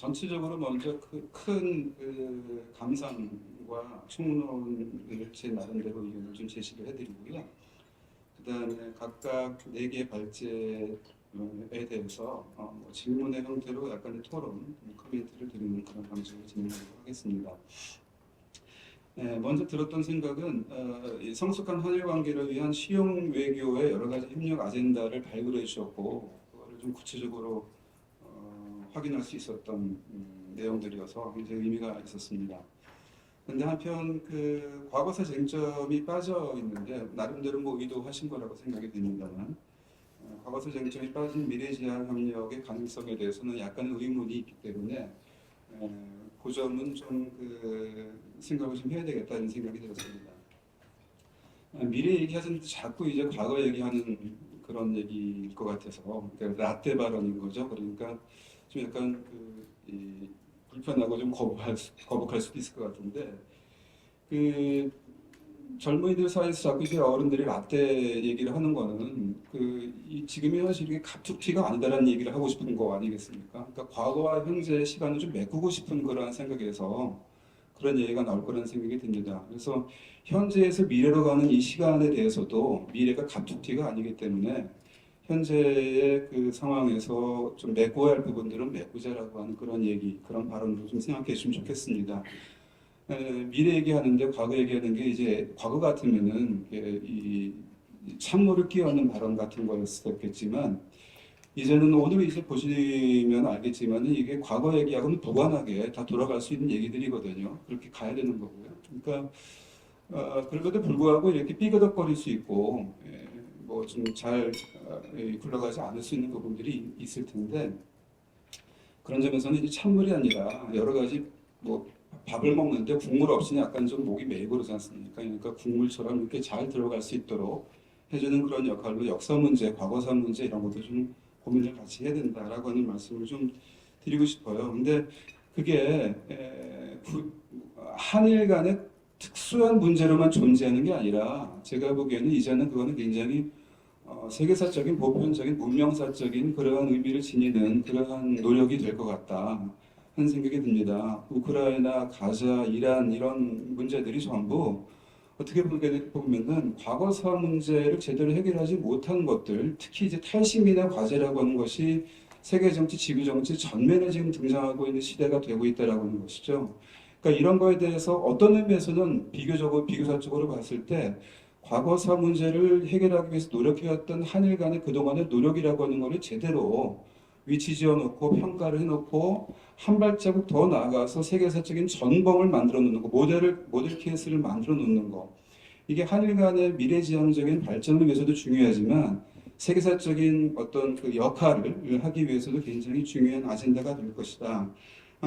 전체적으로 먼저 큰 감상과 총론을 제 나름대로 의견을 좀 제시를 해드리고요. 그 다음에 각각 네 개의 발제에 대해서 뭐 질문의 형태로 약간의 토론, 코멘트를 드리는 그런 방식으로 진행하도록 하겠습니다. 먼저 들었던 생각은 이 성숙한 한일 관계를 위한 실용 외교의 여러 가지 협력 아젠다를 발굴해 주셨고 그거를 좀 구체적으로 확인할 수 있었던 내용들이어서 굉장히 의미가 있었습니다. 근데 한편 그 과거사 쟁점이 빠져 있는데 나름대로 뭐 의도하신 거라고 생각이 됩니다만 과거사 쟁점이 빠진 미래지향 협력의 가능성에 대해서는 약간의 의문이 있기 때문에 그 점은 좀 생각을 좀 해야 되겠다는 생각이 들었습니다. 미래 얘기하는데 자꾸 이제 과거 얘기하는 그런 얘기일 것 같아서 그러니까 라떼 발언인 거죠. 그러니까 좀 약간 불편하고 좀 거북할 수도 있을 것 같은데 젊은이들 사이에서 자꾸 이제 어른들이 라떼 얘기를 하는 거는 이 지금의 현실이 갑툭튀가 아니다라는 얘기를 하고 싶은 거 아니겠습니까? 그러니까 과거와 현재의 시간을 좀 메꾸고 싶은 그런 생각에서 그런 얘기가 나올 거라는 생각이 듭니다. 그래서 현재에서 미래로 가는 이 시간에 대해서도 미래가 갑툭튀가 아니기 때문에 현재의 그 상황에서 좀 메꿔야 할 부분들은 메꾸자라고 하는 그런 얘기, 그런 발언도 좀 생각해 주시면 좋겠습니다. 미래 얘기하는데 과거 얘기하는 게 이제 과거 같으면은 이 찬물을 끼얹는 발언 같은 거였었겠지만 이제는 오늘 이제 보시면 알겠지만 이게 과거 얘기하고는 무관하게 다 돌아갈 수 있는 얘기들이거든요. 그렇게 가야 되는 거고요. 그러니까 그럼에도 불구하고 이렇게 삐그덕거릴 수 있고 뭐 좀 잘 굴러가지 않을 수 있는 부분들이 있을 텐데 그런 점에서는 이제 찬물이 아니라 여러 가지 뭐 밥을 먹는데 국물 없이는 약간 좀 목이 메이고 그러지 않습니까? 그러니까 국물처럼 이렇게 잘 들어갈 수 있도록 해주는 그런 역할로 역사 문제, 과거사 문제 이런 것도 좀 고민을 같이 해야 된다라고 하는 말씀을 좀 드리고 싶어요. 근데 그게 한일 간의 특수한 문제로만 존재하는 게 아니라 제가 보기에는 이제는 그거는 굉장히 세계사적인 보편적인 문명사적인 그러한 의미를 지니는 그러한 노력이 될 것 같다 하는 생각이 듭니다. 우크라이나, 가자, 이란 이런 문제들이 전부 어떻게 보면은 과거사 문제를 제대로 해결하지 못한 것들, 특히 이제 탈식민의 과제라고 하는 것이 세계 정치, 지구 정치 전면에 지금 등장하고 있는 시대가 되고 있다라고 하는 것이죠. 그러니까 이런 거에 대해서 어떤 의미에서는 비교사적으로 봤을 때 과거사 문제를 해결하기 위해서 노력해왔던 한일 간의 그동안의 노력이라고 하는 것을 제대로 위치 지어놓고 평가를 해놓고 한 발자국 더 나아가서 세계사적인 전범을 만들어 놓는 거, 모델 케이스를 만들어 놓는 거. 이게 한일 간의 미래지향적인 발전을 위해서도 중요하지만 세계사적인 어떤 그 역할을 하기 위해서도 굉장히 중요한 아젠다가 될 것이다.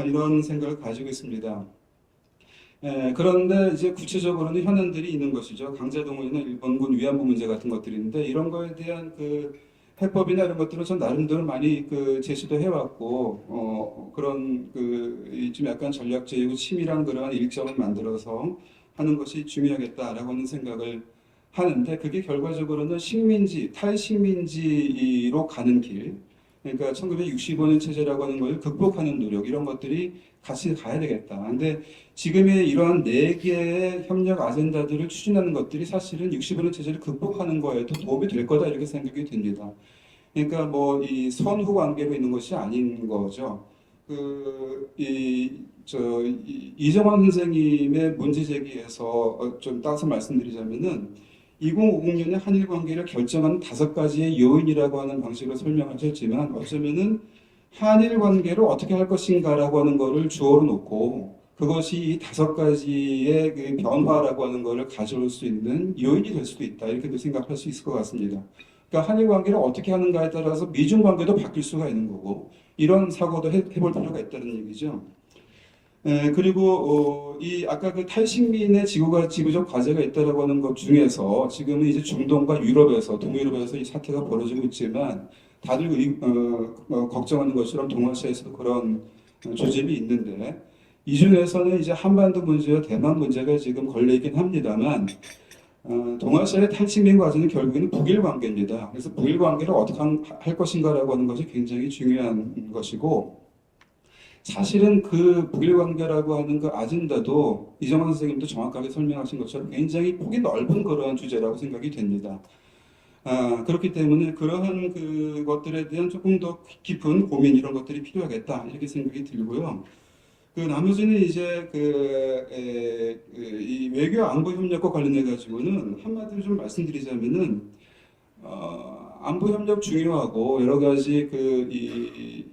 이런 생각을 가지고 있습니다. 그런데 이제 구체적으로는 현안들이 있는 것이죠. 강제동원이나 일본군 위안부 문제 같은 것들인데 이런 거에 대한 해법이나 이런 것들은 전 나름대로 많이 제시도 해왔고 그런 좀 약간 전략적이고 치밀한 그러한 일정을 만들어서 하는 것이 중요하겠다라고 하는 생각을 하는데 그게 결과적으로는 탈식민지로 가는 길, 그러니까 1965년 체제라고 하는 걸 극복하는 노력 이런 것들이 같이 가야 되겠다. 근데 지금의 이러한 네 개의 협력 아젠다들을 추진하는 것들이 사실은 65년 체제를 극복하는 거에도 도움이 될 거다 이렇게 생각이 됩니다. 그러니까 뭐 이 선후 관계로 있는 것이 아닌 거죠. 이정환 선생님의 문제 제기에서 좀 따서 말씀드리자면은 2050년에 한일 관계를 결정하는 5가지의 요인이라고 하는 방식으로 설명하셨지만 어쩌면은 한일 관계를 어떻게 할 것인가라고 하는 것을 주어로 놓고 그것이 이 5가지의 변화라고 하는 것을 가져올 수 있는 요인이 될 수도 있다 이렇게도 생각할 수 있을 것 같습니다. 그러니까 한일 관계를 어떻게 하는가에 따라서 미중 관계도 바뀔 수가 있는 거고 이런 사고도 해볼 필요가 있다는 얘기죠. 그리고 아까 탈식민의 지구적 과제가 있다라고 하는 것 중에서 지금은 이제 중동과 유럽에서 동유럽에서 이 사태가 벌어지고 있지만 다들 걱정하는 것처럼 동아시아에서도 그런 조짐이 있는데 이 중에서는 이제 한반도 문제와 대만 문제가 지금 걸려 있긴 합니다만 동아시아의 탈식민 과제는 결국에는 북일 관계입니다. 그래서 북일 관계를 어떻게 할 것인가라고 하는 것이 굉장히 중요한 것이고 사실은 그 북일 관계라고 하는 그 아젠다도 이정환 선생님도 정확하게 설명하신 것처럼 굉장히 폭이 넓은 그러한 주제라고 생각이 됩니다. 그렇기 때문에 그러한 그것들에 대한 조금 더 깊은 고민 이런 것들이 필요하겠다 이렇게 생각이 들고요. 그 나머지는 이제 이 외교 안보 협력과 관련해 가지고는 한마디로 좀 말씀드리자면은 안보 협력 중요하고 여러 가지 이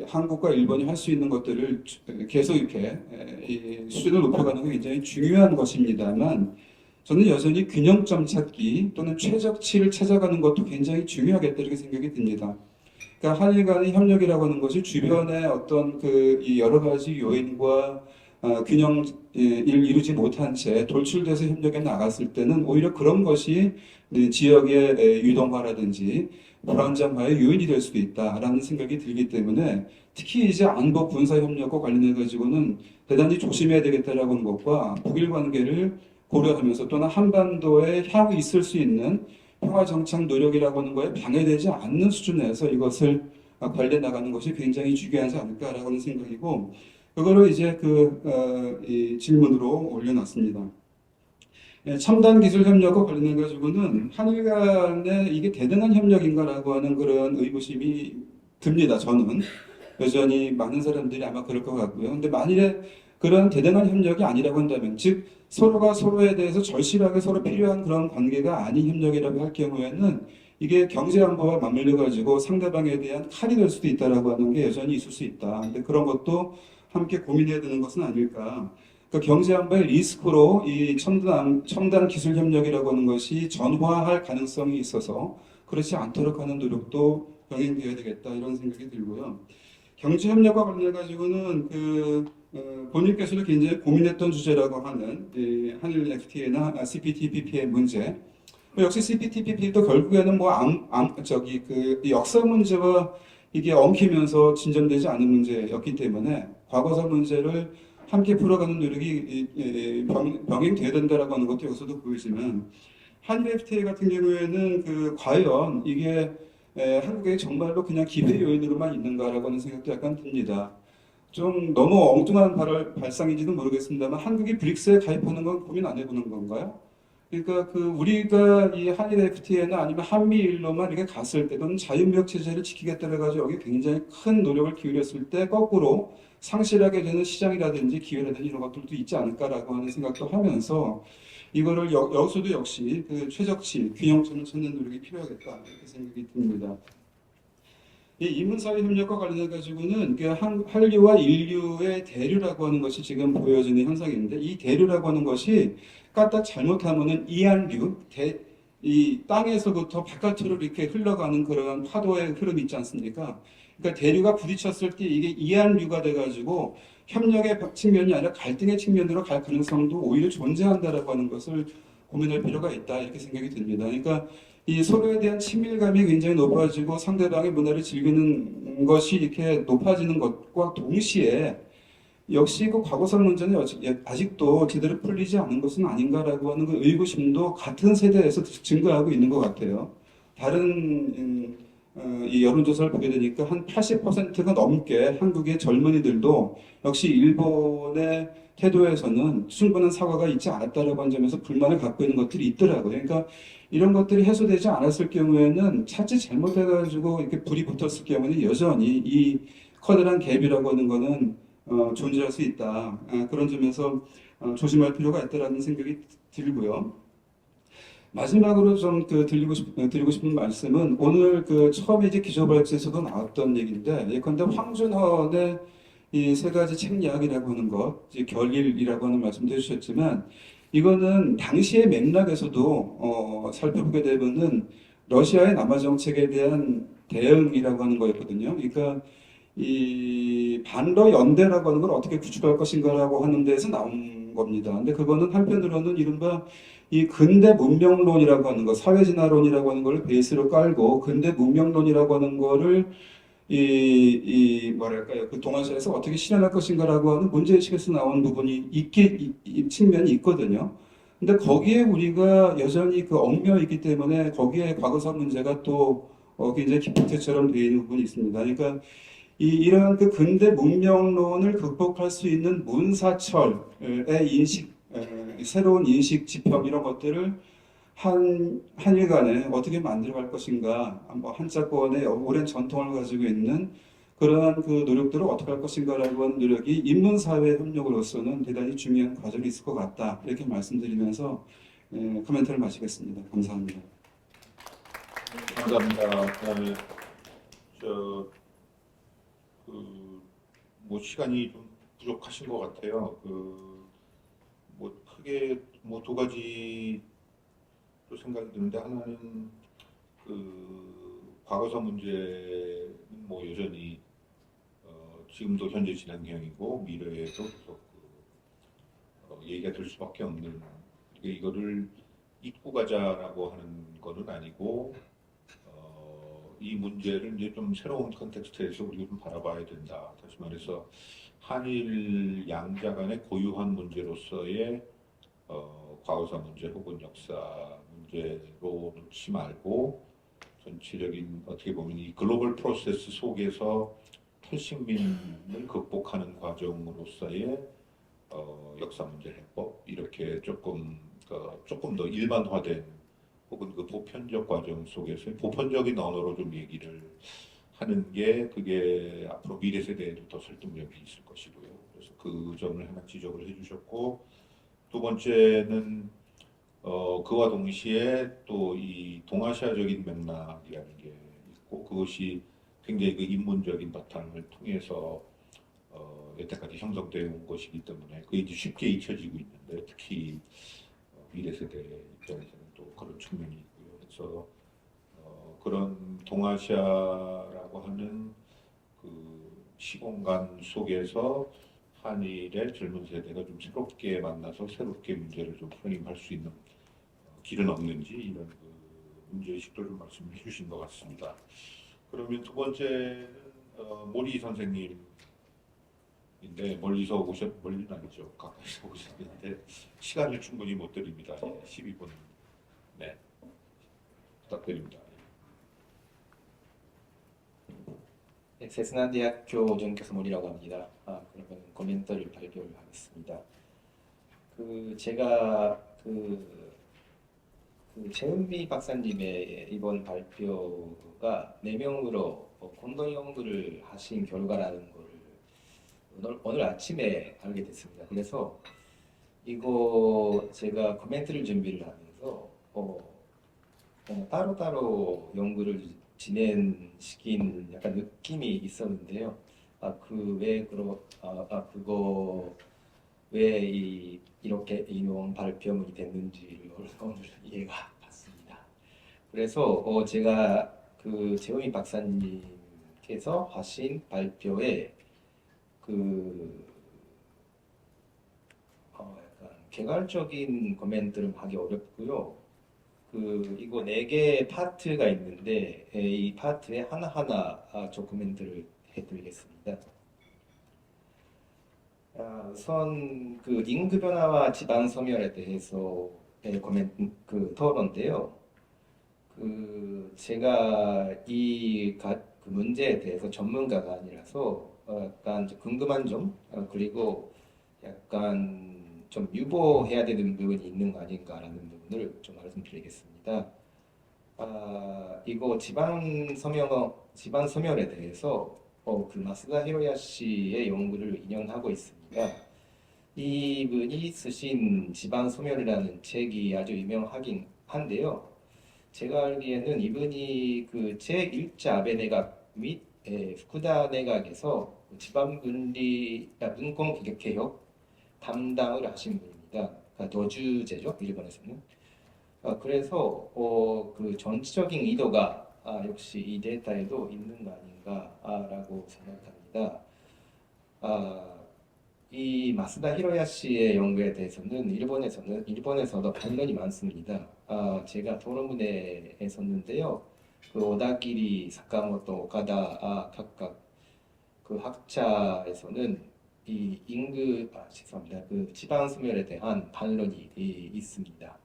한국과 일본이 할 수 있는 것들을 계속 이렇게 이 수준을 높여가는 게 굉장히 중요한 것입니다만 저는 여전히 균형점 찾기 또는 최적치를 찾아가는 것도 굉장히 중요하겠다 이렇게 생각이 듭니다. 그러니까 한일 간의 협력이라고 하는 것이 주변의 어떤 이 여러 가지 요인과 균형을 이루지 못한 채 돌출돼서 협력에 나갔을 때는 오히려 그런 것이 지역의 유동화라든지 불안정화의 요인이 될 수도 있다라는 생각이 들기 때문에 특히 이제 안보 군사 협력과 관련해 가지고는 대단히 조심해야 되겠다라고 하는 것과 북일 관계를 고려하면서 또는 한반도에 향후 있을 수 있는 평화 정착 노력이라고 하는 거에 방해되지 않는 수준에서 이것을 관리해 나가는 것이 굉장히 중요하지 않을까라고 하는 생각이고 그거를 이제 이 질문으로 올려놨습니다. 첨단 기술 협력과 관련해 가지고는 한일 간에 이게 대등한 협력인가라고 하는 그런 의구심이 듭니다. 저는 여전히 많은 사람들이 아마 그럴 것 같고요. 근데 만일에 그런 대등한 협력이 아니라고 한다면, 즉 서로가 서로에 대해서 절실하게 서로 필요한 그런 관계가 아닌 협력이라고 할 경우에는 이게 경제 안보와 맞물려 가지고 상대방에 대한 칼이 될 수도 있다라고 하는 게 여전히 있을 수 있다. 근데 그런 것도 함께 고민해야 되는 것은 아닐까. 그러니까 경제 안보의 리스크로 이 첨단 기술 협력이라고 하는 것이 전화할 가능성이 있어서 그렇지 않도록 하는 노력도 병행되어야 되겠다 이런 생각이 들고요. 경제 협력과 관련해 가지고는 본인께서도 굉장히 고민했던 주제라고 하는 한일 FTA나 CPTPP의 문제. 역시 CPTPP도 결국에는 이 역사 문제와 이게 엉키면서 진전되지 않은 문제였기 때문에 과거사 문제를 함께 풀어가는 노력이 병행돼야 된다라고 하는 것도 여기서도 보이지만 한일 FTA 같은 경우에는 과연 이게 한국에 정말로 그냥 기회 요인으로만 있는가라고 하는 생각도 약간 듭니다. 좀 너무 엉뚱한 발상인지는 모르겠습니다만 한국이 브릭스에 가입하는 건 고민 안 해보는 건가요? 그러니까 우리가 이 한일 FTA나 아니면 한미일로만 이렇게 갔을 때 또는 자유무역 체제를 지키겠다고 해가지고 여기 굉장히 큰 노력을 기울였을 때 거꾸로 상실하게 되는 시장이라든지 기회라든지 이런 것들도 있지 않을까라고 하는 생각도 하면서 이거를 여기서도 역시 최적치, 균형점을 찾는 노력이 필요하겠다 이렇게 생각이 듭니다. 이 인문사회 협력과 관련해 가지고는 한류와 인류의 대류라고 하는 것이 지금 보여지는 현상인데 이 대류라고 하는 것이 까딱 잘못하면은 이한류, 이 땅에서부터 바깥으로 이렇게 흘러가는 그런 파도의 흐름이 있지 않습니까? 그러니까 대류가 부딪혔을 때 이게 이한류가 돼가지고 협력의 측면이 아니라 갈등의 측면으로 갈 가능성도 오히려 존재한다라고 하는 것을 고민할 필요가 있다 이렇게 생각이 듭니다. 그러니까 이 서로에 대한 친밀감이 굉장히 높아지고 상대방의 문화를 즐기는 것이 이렇게 높아지는 것과 동시에 역시 과거사 문제는 아직도 제대로 풀리지 않은 것은 아닌가라고 하는 의구심도 같은 세대에서 증가하고 있는 것 같아요. 다른 이 여론조사를 보게 되니까 한 80%가 넘게 한국의 젊은이들도 역시 일본의 태도에서는 충분한 사과가 있지 않았다라고 하는 점에서 불만을 갖고 있는 것들이 있더라고요. 그러니까 이런 것들이 해소되지 않았을 경우에는 차치 잘못해가지고 이렇게 불이 붙었을 경우는 여전히 이 커다란 갭이라고 하는 거는 존재할 수 있다. 그런 점에서 조심할 필요가 있다라는 생각이 들고요. 마지막으로 좀 드리고 싶은 말씀은 오늘 처음에 이제 기조발전에서도 나왔던 얘기인데 예컨대 황준헌의 이 세 가지 책 이야기라고 하는 것, 이제 결일이라고 하는 말씀도 해주셨지만 이거는 당시의 맥락에서도 살펴보게 되면은 러시아의 남하 정책에 대한 대응이라고 하는 거였거든요. 그러니까 이 반러 연대라고 하는 걸 어떻게 구축할 것인가라고 하는 데에서 나온 겁니다. 근데 그거는 한편으로는 이른바 이 근대 문명론이라고 하는 거, 사회진화론이라고 하는 걸 베이스로 깔고 근대 문명론이라고 하는 거를 뭐랄까요, 동아시아에서 어떻게 실현할 것인가라고 하는 문제의식에서 나온 부분이 측면이 있거든요. 근데 거기에 우리가 여전히 얽매여 있기 때문에 거기에 과거사 문제가 또 굉장히 기폭제처럼 되어 있는 부분이 있습니다. 그러니까 이러한 그 근대 문명론을 극복할 수 있는 문사철의 인식, 새로운 인식 지평 이런 것들을 한일 간에 어떻게 만들어갈 것인가, 뭐 한자권의 오랜 전통을 가지고 있는 그러한 그 노력들을 어떻게 할 것인가라고 하는 노력이 인문사회 협력으로서는 대단히 중요한 과정이 있을 것 같다. 이렇게 말씀드리면서 코멘트를 마치겠습니다. 감사합니다. 감사합니다. 그다음에 저 뭐 시간이 좀 부족하신 것 같아요. 뭐 크게 뭐 두 가지 또 생각이 드는데, 하나는 과거사 문제는 뭐 여전히 지금도 현재 진행형이고 미래에도 계속 얘기가 될 수밖에 없는, 이거를 잊고 가자라고 하는 거는 아니고 이 문제를 이제 좀 새로운 컨텍스트에서 우리가 좀 바라봐야 된다. 다시 말해서 한일 양자 간의 고유한 문제로서의 과거사 문제 혹은 역사 문제로 놓지 말고 전체적인, 어떻게 보면 이 글로벌 프로세스 속에서 탈식민을 극복하는 과정으로서의 역사 문제 해법, 이렇게 조금 더 일반화된 혹은 그 보편적 과정 속에서 보편적인 언어로 좀 얘기를 하는 게, 그게 앞으로 미래 세대에도 더 설득력이 있을 것이고요. 그래서 그 점을 하나 지적을 해주셨고, 두 번째는 그와 동시에 또 이 동아시아적인 맥락이라는 게 있고, 그것이 굉장히 그 인문적인 바탕을 통해서 여태까지 형성되어 온 것이기 때문에 그게 이제 쉽게 잊혀지고 있는데, 특히 미래 세대 입장에서는 또 그런 측면이 있고요. 그래서 그런 동아시아라고 하는 그 시공간 속에서 한일의 젊은 세대가 좀 새롭게 만나서 새롭게 문제를 좀 프레임할 수 있는 길은 없는지, 이런 문제의식도 좀 말씀해 주신 것 같습니다. 그러면 두 번째는 모리 선생님인데, 멀리는 아니죠. 가까이서 오셨는데 시간을 충분히 못 드립니다. 12분. 네. 부탁드립니다. 네, 세스난대학교 전교수 몰이라고 합니다. 그러면 코멘터를 발표를 하겠습니다. 제가 최은미 박사님의 이번 발표가 4명으로 공동 연구를 하신 결과라는 걸 오늘 아침에 알게 됐습니다. 그래서 이거 제가 코멘트를 준비를 하면서 따로따로 연구를 진행시킨 약간 느낌이 있었는데요. 그거 왜 이렇게 이런 발표문이 됐는지를 오늘 이해가 갔습니다. 그래서 제가 재호민 박사님께서 하신 발표에 약간 개괄적인 코멘트를 하기 어렵고요. 이거 4개 파트가 있는데 이 파트에 하나하나 코멘트를 해드리겠습니다. 우선 인구 변화와 지방 소멸에 대해서 토론인데요. 제가 그 문제에 대해서 전문가가 아니라서 약간 궁금한 점, 그리고 약간 좀 유보해야 되는 부분이 있는 거 아닌가라는 부분을 좀 말씀드리겠습니다. 이거 지방 소멸에 대해서 마스다 히로야시의 연구를 인용하고 있습니다. 이분이 쓰신 지방 소멸이라는 책이 아주 유명하긴 한데요. 제가 알기에는 이분이 제1차 아베 내각 및 후쿠다 내각에서 지방 분리, 분권 개혁 담당을 하신 분입니다. 도주제죠, 일본에서는. 그래서 전체적인 의도가 역시 이 데이터에도 있는 거 아닌가라고 생각합니다. 이 마스다 히로야시의 연구에 대해서는 일본에서도 반론이 많습니다. 제가 토론문에 썼는데요. 오다기리, 사카모토, 오카다 각각 학자에서는 죄송합니다. 지방 소멸에 대한 반론이 있습니다.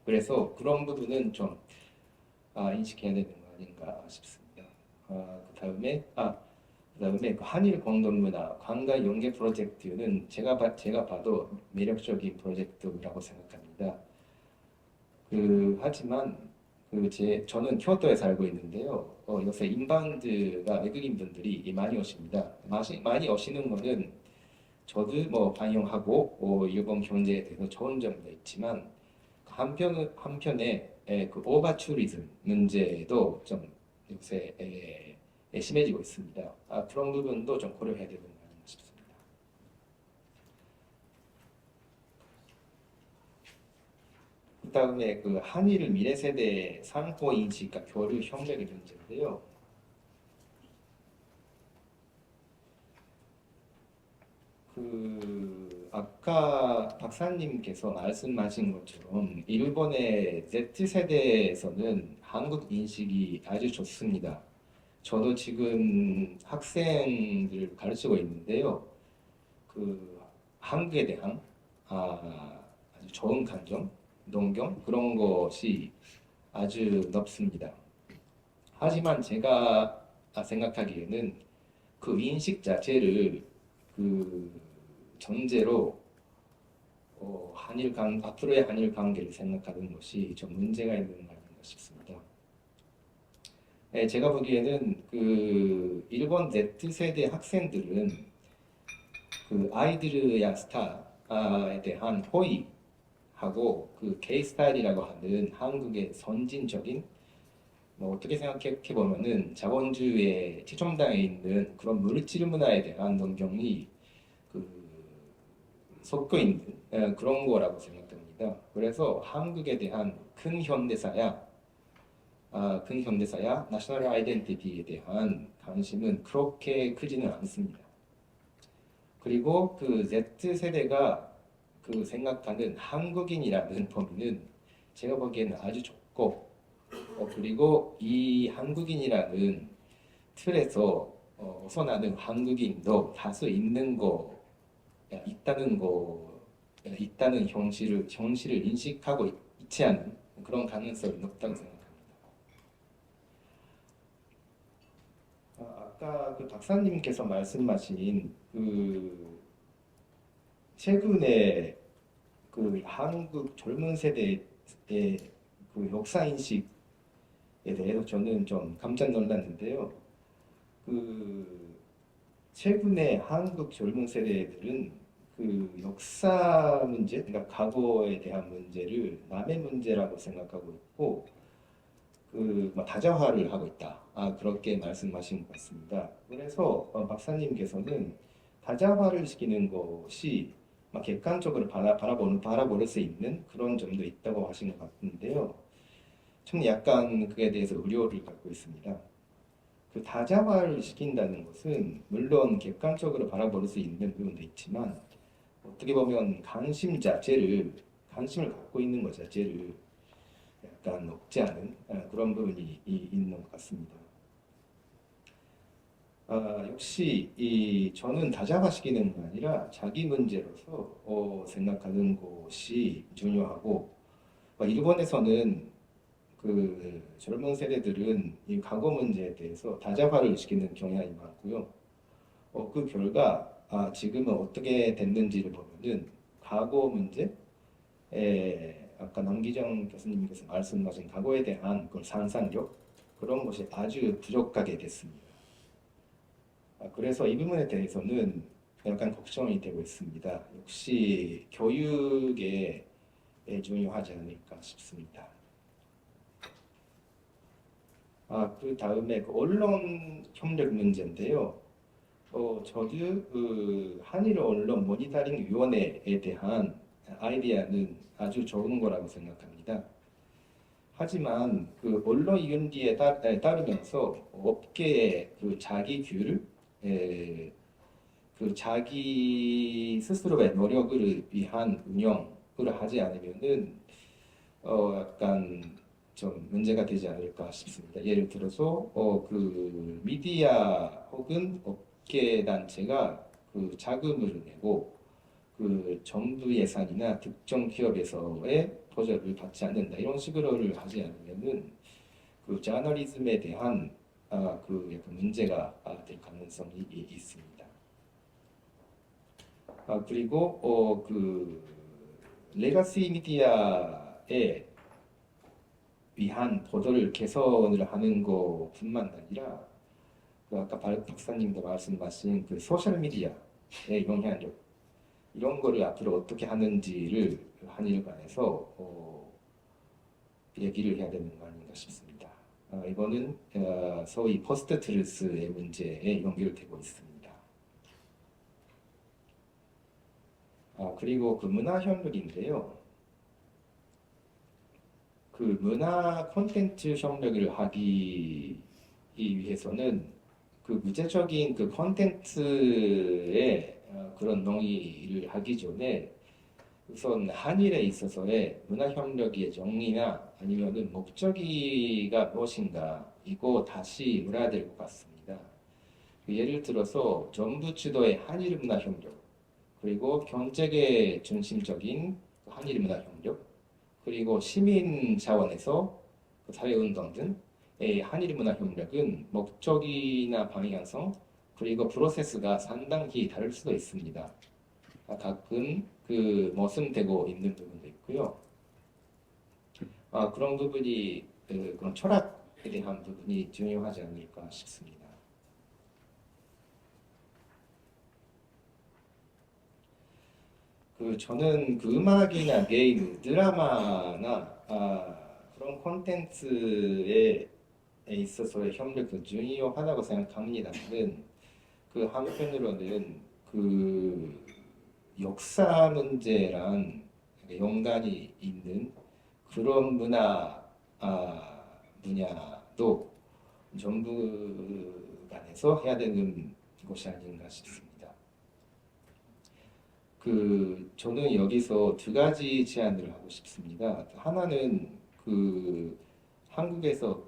그래서 그런 부분은 좀 인식해야 되는 거 아닌가 싶습니다. 그 다음에 그다음에 그 한일 공동문화 관광 연계 프로젝트는 제가 봐도 매력적인 프로젝트라고 생각합니다. 하지만 저는 교토에 살고 있는데요. 요새 인바운드가 외국인 분들이 많이 오십니다. 많이 오시는 거는 저도 뭐 반영하고 일본 경제에 대해서 좋은 점도 있지만 한편에 그 오버투리즘 문제도 좀 요새 심해지고 있습니다. 그런 부분도 좀 고려해야 되는 거 아닌가 싶습니다. 그다음에 그 한일 미래 세대 상호 인식과 교류 협력의 문제인데요. 아까 박사님께서 말씀하신 것처럼 일본의 Z세대에서는 한국 인식이 아주 좋습니다. 저도 지금 학생들을 가르치고 있는데요. 한국에 대한 아주 좋은 감정, 동경 그런 것이 아주 높습니다. 하지만 제가 생각하기에는 그 인식 자체를 전제로 앞으로의 한일 관계를 생각하는 것이 좀 문제가 있는 거 아닌가 싶습니다. 제가 보기에는 일본 Z세대 학생들은 아이들의 스타에 대한 호의하고 K-스타일이라고 하는 한국의 선진적인 어떻게 생각해 보면은 자본주의의 최첨단에 있는 그런 물질 문화에 대한 동경이 섞여 있는 그런 거라고 생각합니다. 그래서 한국에 대한 큰 현대사야 내셔널 아이덴티티에 대한 관심은 그렇게 크지는 않습니다. 그리고 Z세대가 생각하는 한국인이라는 범위는 제가 보기에는 아주 좁고 그리고 이 한국인이라는 틀에서 벗어나는 한국인도 다수 있다는 현실을 인식하고 있지 않은 그런 가능성이 높다고 생각합니다. 아까 박사님께서 말씀하신 최근에 한국 젊은 세대의 역사 인식에 대해서 저는 좀 깜짝 놀랐는데요. 최근에 한국 젊은 세대들은 역사 문제, 그러니까 과거에 대한 문제를 남의 문제라고 생각하고 있고, 다자화를 하고 있다. 그렇게 말씀하신 것 같습니다. 그래서 박사님께서는 다자화를 시키는 것이 객관적으로 바라볼 수 있는 그런 점도 있다고 하신 것 같은데요. 저는 약간 그에 대해서 우려를 갖고 있습니다. 다자화를 시킨다는 것은 물론 객관적으로 바라볼 수 있는 부분도 있지만 어떻게 보면 관심을 갖고 있는 것 자체를 약간 억제하는 그런 부분이 있는 것 같습니다. 역시 저는 다자화시키는 게 아니라 자기 문제로서 생각하는 것이 중요하고 일본에서는 젊은 세대들은 이 과거 문제에 대해서 다자화를 시키는 경향이 많고요. 그 결과 지금은 어떻게 됐는지를 보면은 과거 문제, 아까 남기정 교수님께서 말씀하신 과거에 대한 상상력 그런 것이 아주 부족하게 됐습니다. 그래서 이 부분에 대해서는 약간 걱정이 되고 있습니다. 역시 교육에 중요하지 않을까 싶습니다. 그 다음에 언론 협력 문제인데요. 저도 한일 언론 모니터링 위원회에 대한 아이디어는 아주 좋은 거라고 생각합니다. 하지만 언론 윤리에 따르면서 업계의 자기 규율, 자기 스스로의 노력을 위한 운영을 하지 않으면은 약간 좀 문제가 되지 않을까 싶습니다. 예를 들어서 미디어 혹은 업계 단체가 자금을 내고 정부 예산이나 특정 기업에서의 보조를 받지 않는다 이런 식으로를 하지 않으면은 저널리즘에 대한 그 약간 문제가 될 가능성이 있습니다. 그리고 그 레가시 미디어에 위한 보도를 개선을 하는 것뿐만 아니라 그 아까 박사님도 말씀하신 그 소셜 미디어의 영향력 이런 거를 앞으로 어떻게 하는지를 한일 간에서 얘기를 해야 되는 거 아닌가 싶습니다. 이거는 소위 포스트 트루스의 문제에 연결되고 있습니다. 그리고 그 문화 협력인데요. 그 문화 콘텐츠 협력을 하기 위해서는 그 구체적인 그 콘텐츠의 그런 논의를 하기 전에 우선 한일에 있어서의 문화 협력의 정의나 아니면은 목적이가 무엇인가 이거 다시 물어야 될 것 같습니다. 예를 들어서 정부 주도의 한일 문화 협력 그리고 경제계 중심적인 한일 문화 협력 그리고 시민 차원에서 사회운동 등의 한일 문화 협력은 목적이나 방향성 그리고 프로세스가 상당히 다를 수도 있습니다. 가끔 그 모순되고 있는 부분도 있고요. 그런 부분이 그런 철학에 대한 부분이 중요하지 않을까 싶습니다. 저는 그 음악이나 게임, 드라마나 그런 콘텐츠에 있어서의 협력도 중요하다고 생각합니다만 그 한편으로는 그 역사 문제랑 연관이 있는 그런 문화 분야도 정부 간에서 해야 되는 것이 아닌가 싶습니다. 저는 여기서 두 가지 제안을 하고 싶습니다. 하나는 한국에서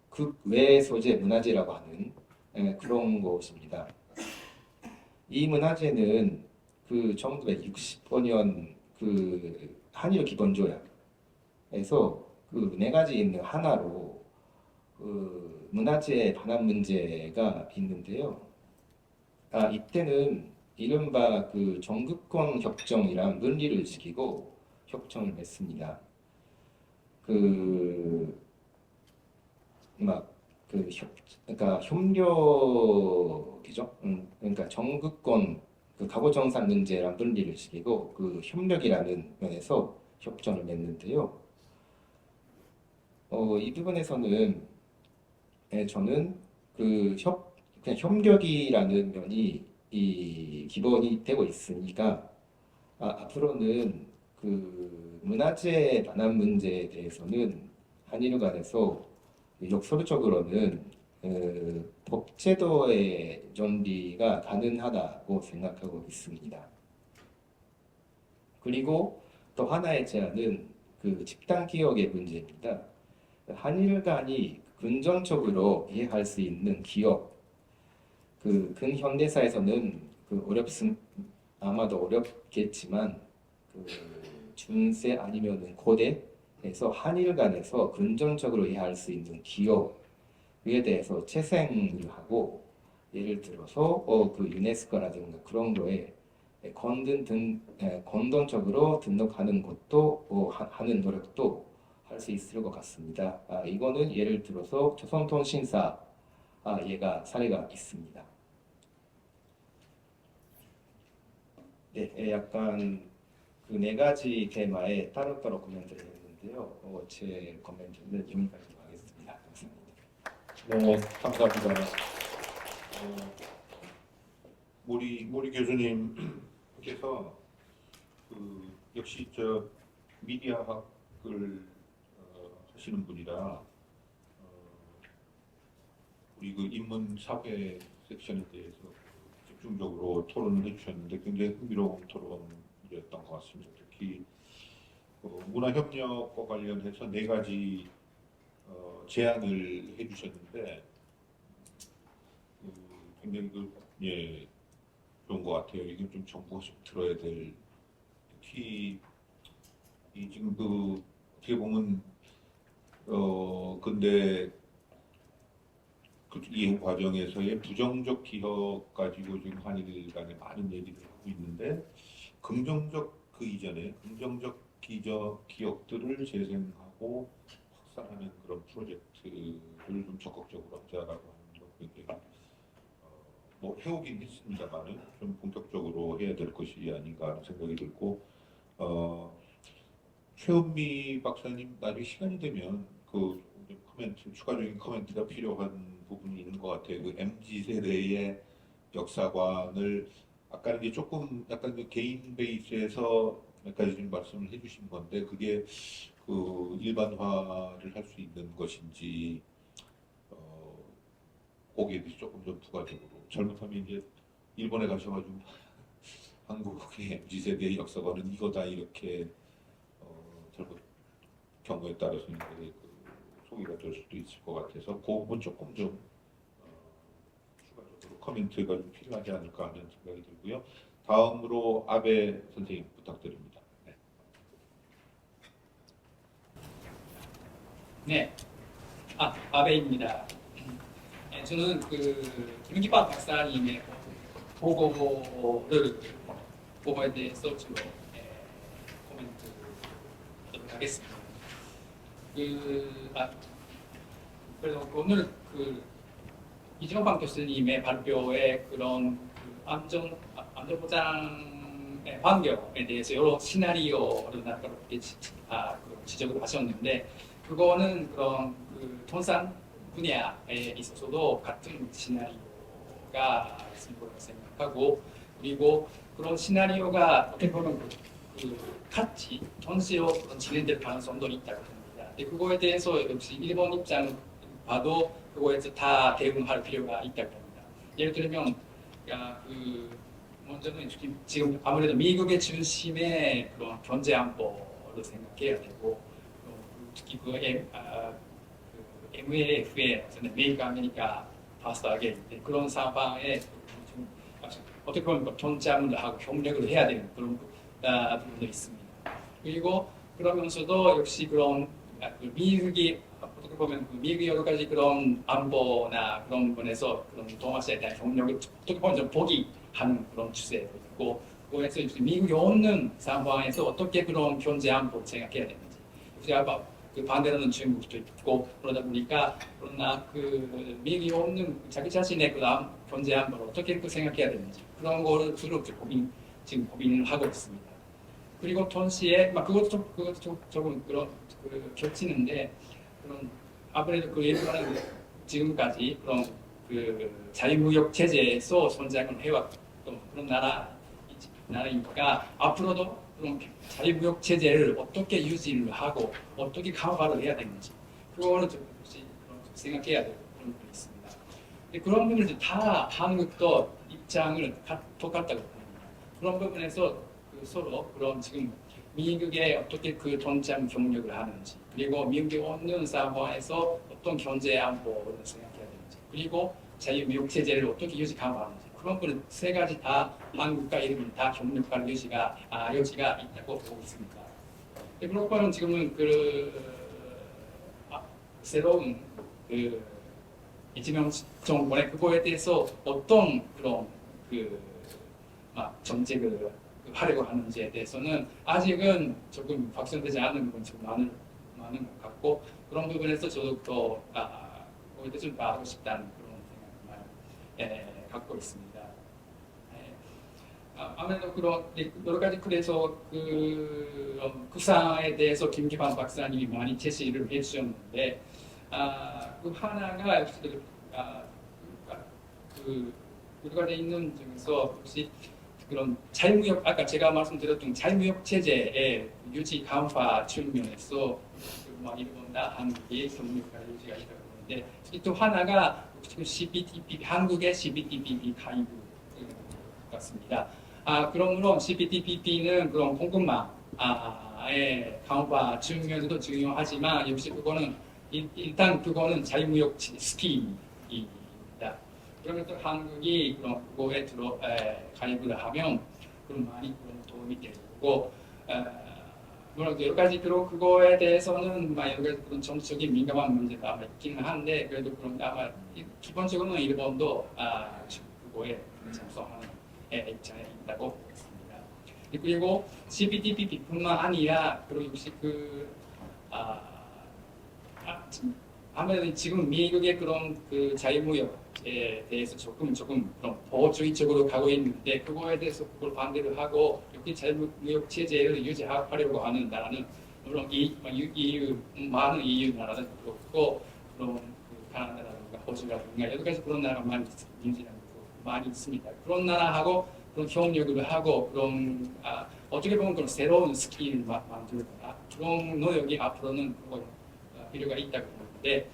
극외 소재 문화재라고 하는 그런 것입니다. 이 문화재는 1965년 한일 기본조약에서 네 가지 있는 하나로 문화재 반환 문제가 있는데요. 이때는 이른바 정극권 협정이란 논리를 지키고 협정을 맺습니다. 그러니까 협력이죠. 그러니까 정극권 가고정산 문제란 논리를 지키고 협력이라는 면에서 협정을 맺는데요. 이 부분에서는 저는 그냥 협력이라는 면이 기본이 되고 있으니까 앞으로는 문화재 반환 문제에 대해서는 한일 간에서 역설적으로는 법제도의 정비가 가능하다고 생각하고 있습니다. 그리고 또 하나의 제안은 집단 기업의 문제입니다. 한일 간이 긍정적으로 이해할 수 있는 기업, 근현대사에서는 아마도 어렵겠지만 중세 아니면은 고대에서 한일 간에서 긍정적으로 이해할 수 있는 기업에 대해서 채생을 하고 예를 들어서 유네스코라든가 그런 거에 공동적으로 등록하는 것도 하는 노력도 할 수 있을 것 같습니다. 이거는 예를 들어서 조선통신사 얘가 사례가 있습니다. 네, 약간 네 가지 테마에 따로따로 코멘트를 했는데요. 제 코멘트는 여기까지 하겠습니다. 감사합니다. 네, 감사합니다. 모리 교수님께서 역시 미디어학을 하시는 분이라 우리 인문 사회 섹션에 대해서 집중적으로 토론을 해주셨는데 굉장히 흥미로운 토론이었던 것 같습니다. 특히 문화협력과 관련해서 네 가지 제안을 해주셨는데 굉장히 좋은 것 같아요. 이게 좀 정부가 좀 들어야 될 특히 지금 어떻게 보면 근대 이 과정에서의 부정적 기억 가지고 지금 한일 간에 많은 얘기를 하고 있는데 긍정적 그 이전에 긍정적 기억들을 재생하고 확산하는 그런 프로젝트를 좀 적극적으로 하자라고 하는 거 굉장히 뭐 해오긴 했습니다만은 좀 본격적으로 해야 될 것이 아닌가 하는 생각이 들고 최은미 박사님 나중에 시간이 되면 그 코멘트 추가적인 코멘트가 필요한 부분이 있는 것 같아요. 그 MZ 세대의 역사관을 아까 이제 조금 약간 그 개인 베이스에서 몇 가지 좀 말씀을 해주신 건데 그게 그 일반화를 할 수 있는 것인지 거기에 대해서 조금 좀 부가적으로 잘못하면 이제 일본에 가셔가지고 한국의 MZ 세대의 역사관은 이거다 이렇게 잘못 경우에 따라서 이제 그 소개가 될 수도 있을 것 같아서 그 부분 조금 좀 추가적으로 코멘트가 좀 필요하지 않을까 하는 생각이 들고요. 다음으로 아베 선생님 부탁드립니다. 네. 네, 아베입니다. 네, 저는 그 김기박 박사님의 보고에 대해서 주로 코멘트 하겠습니다. 그래서 오늘 그 이정방 교수님의 발표에 그런 그 안전보장의 환경에 대해서 여러 시나리오를 지적을 하셨는데 그거는 그런 그 통상 분야에 있어서도 같은 시나리오가 있을 거라고 생각하고 그리고 그런 시나리오가 어떻게 보면 같이 동시로 진행될 가능성도 있다고 합니다. 그거에 대해서 역시 일본 입장 봐도 그거에서 다 대응할 필요가 있다고 합니다. 예를 들면 먼저는 지금 아무래도 미국의 중심의 그런 경제 안보를 생각해야 되고 특히 MAF의 메이크 아메리카 파스트 아게인 그런 상황에 어떻게 보면 경쟁을 하고 협력을 해야 되는 그런 부분도 있습니다. 그리고 그러면서도 역시 그런 미국이 어떻게 보면 미국이 여러 가지 그런 안보나 그런 부분에서 그런 동아시아에 대한 협력을 어떻게 보면 좀 포기하는 그런 추세도 있고 그거에서 미국이 없는 상황에서 어떻게 그런 경제 안보를 생각해야 되는지 제가 그 반대로는 중국도 있고 그러다 보니까 그러나 그 미국이 없는 자기 자신의 그 경제 안보를 어떻게 생각해야 되는지 그런 거를 주로 지금 고민을 하고 있습니다. 그리고 동시에 그것도 조금 그런 겹치는데 그런 아무래도 그 일본은 지금까지 그런 그 자유무역 체제에서 선장을 해왔던 그런 나라이니까 앞으로도 그런 자유무역 체제를 어떻게 유지를 하고 어떻게 강화를 해야 되는지 그거는 좀 생각해야 될 그런 부분이 있습니다. 그런 부분을 다 한국도 입장을 똑같다고 봅니다. 그런 부분에서 서로 그런 지금 미국에 어떻게 그 전장 경력을 하는지 그리고 미국이 없는 상황에서 어떤 경제 안보를 생각해야 되는지 그리고 자유무역 체제를 어떻게 유지 강화하는지 그런 부분 세 가지 다 한국과 일본 다 협력할 여지가 있다고 보고 있습니다. 그렇고는 지금은 새로운 이재명 정권의 그거에 대해서 어떤 그런 정책을 하려고 하는지에 대해서는 아직은 조금 확정되지 않은 부분이 좀 많은 것 같고 그런 부분에서 저도 더 거기에 대해서 좀 하고 싶다는 그런 생각을 갖고 있습니다. 아무래도 그런 여러 가지 그래서 그 사안에 대해서 김기반 박사님이 많이 제시를 해주셨는데 그 하나가 그 여러 가지 있는 중에서 혹시 그런 자유무역 아까 제가 말씀드렸던 자유무역 체제의 유지 강화 측면에서 일본과 한국이 협력할 여지가 있다고 하는데 또 하나가 지금 CPTPP 한국의 CPTPP 가입 같습니다. 그러므로 CPTPP는 그런 공급망의 강화 측면에도 중요하지만 역시 그거는 일단 그거는 자유무역 스키입니다. 그러면 또 한국이 그런 그거에 가입을 하면 그럼 많이 도움이 되고 물론 여러 가지 그거에 대해서는 여러 가지 그런 정치적인 민감한 문제가 아마 있기는 한데 그래도 그런 아마 기본적으로는 일본도 그거에 찬성하는 입장에 있다고 보겠습니다. 그리고 CPTPP뿐만 아니라 그리고 역시 아무래도 지금 미국의 그런 그 자유무역에 대해서 조금 그런 보호주의적으로 가고 있는데 그거에 대해서 그걸 반대를 하고 여기 자유무역 체제를 유지하려고 하는 나라는 물론 EU 많은 EU 나라는 그렇고 그런 가나다라든가 호주라든가 여러 가지 그런 나라가 많이 많이 있습니다. 그런 나라하고 그런 협력을 하고 그런 어떻게 보면 그런 새로운 스킬을 만들거나 그런 노력이 앞으로는 필요가 있다고 보는데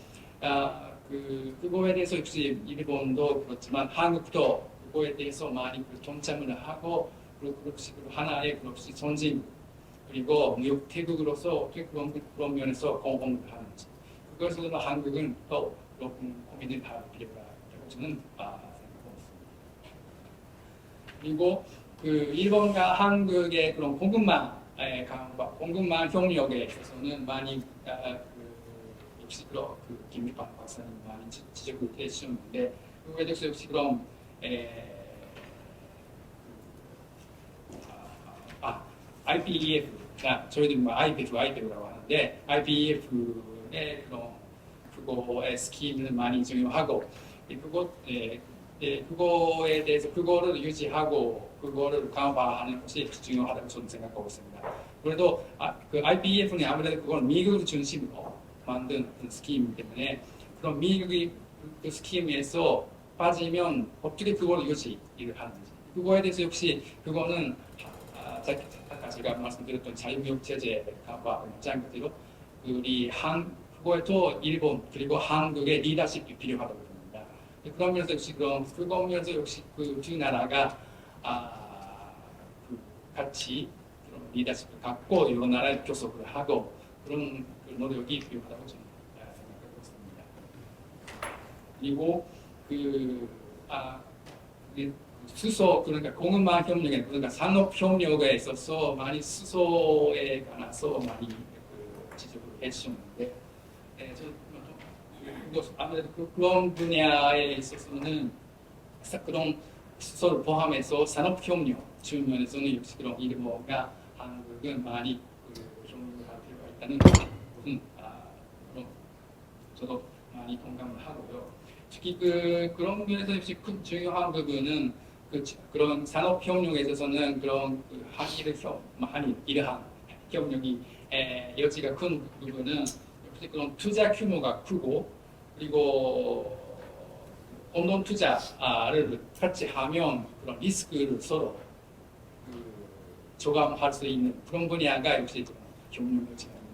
그거에 대해서 역시 일본도 그렇지만 한국도 그거에 대해서 많이 동참을 하고 그리고 하나의 그렇지 전진 그리고 무역 태국으로서 어떻게 그런 면에서 공헌을 하는지 그것을 한국은 또 고민을 할 필요가 있다고 저는 생각하고 있습니다. 그리고 일본과 한국의 그런 공급망 협력에 있어서는 많이 역시 김미판 박사님 많이 지적을 해주셨는데 그거에 대해서 역시 그럼 IPEF가 저희들이 IPEF라고 하는데 IPEF의 그거의 스키를 많이 적용하고 그거에 대해서 그거를 유지하고 그거를 강화하는 것이 중요하다고 저는 생각하고 있습니다. 그래도 그 IPEF는 아무래도 그건 미국을 중심으로 만든 스키이기 때문에 그럼 미국이 그 스키임에서 빠지면 어떻게 그걸 유지를 하는지 그거에 대해서 역시 그거는 아까 제가 말씀드렸던 자유무역 체제와 마찬가지로 그거에도 일본 그리고 한국의 리더십이 필요하다고 봅니다. 그러면서 역시 그러면서 역시 그 두 나라가 같이 그런 리더십을 갖고 여러 나라에 교섭을 하고 그런 노력이 필요하다고 저는 생각하고 있습니다. 그리고 수소 그러니까 공급망 협력에 그러니까 산업 협력에 있어서 많이 수소에 관해서 많이 지적을 해주셨는데 아무래도 그런 분야에 있어서는 그런 수소를 포함해서 산업 협력 측면에서는 역시 그런 일본과 한국은 많이 협력을 할 필요가 있다는 것은 저도 많이 동감을 하고요. 특히 그런 면에서 역시 큰 중요한 부분은 그런 산업 협력에 있어서는 그런 한일 이러한 협력이 여지가 큰 부분은 역시 그런 투자 규모가 크고 그리고 공동 투자를 같이 하면 그런 리스크를 서로 조감할 수 있는 그런 분야가 역시 협력 여지가 있는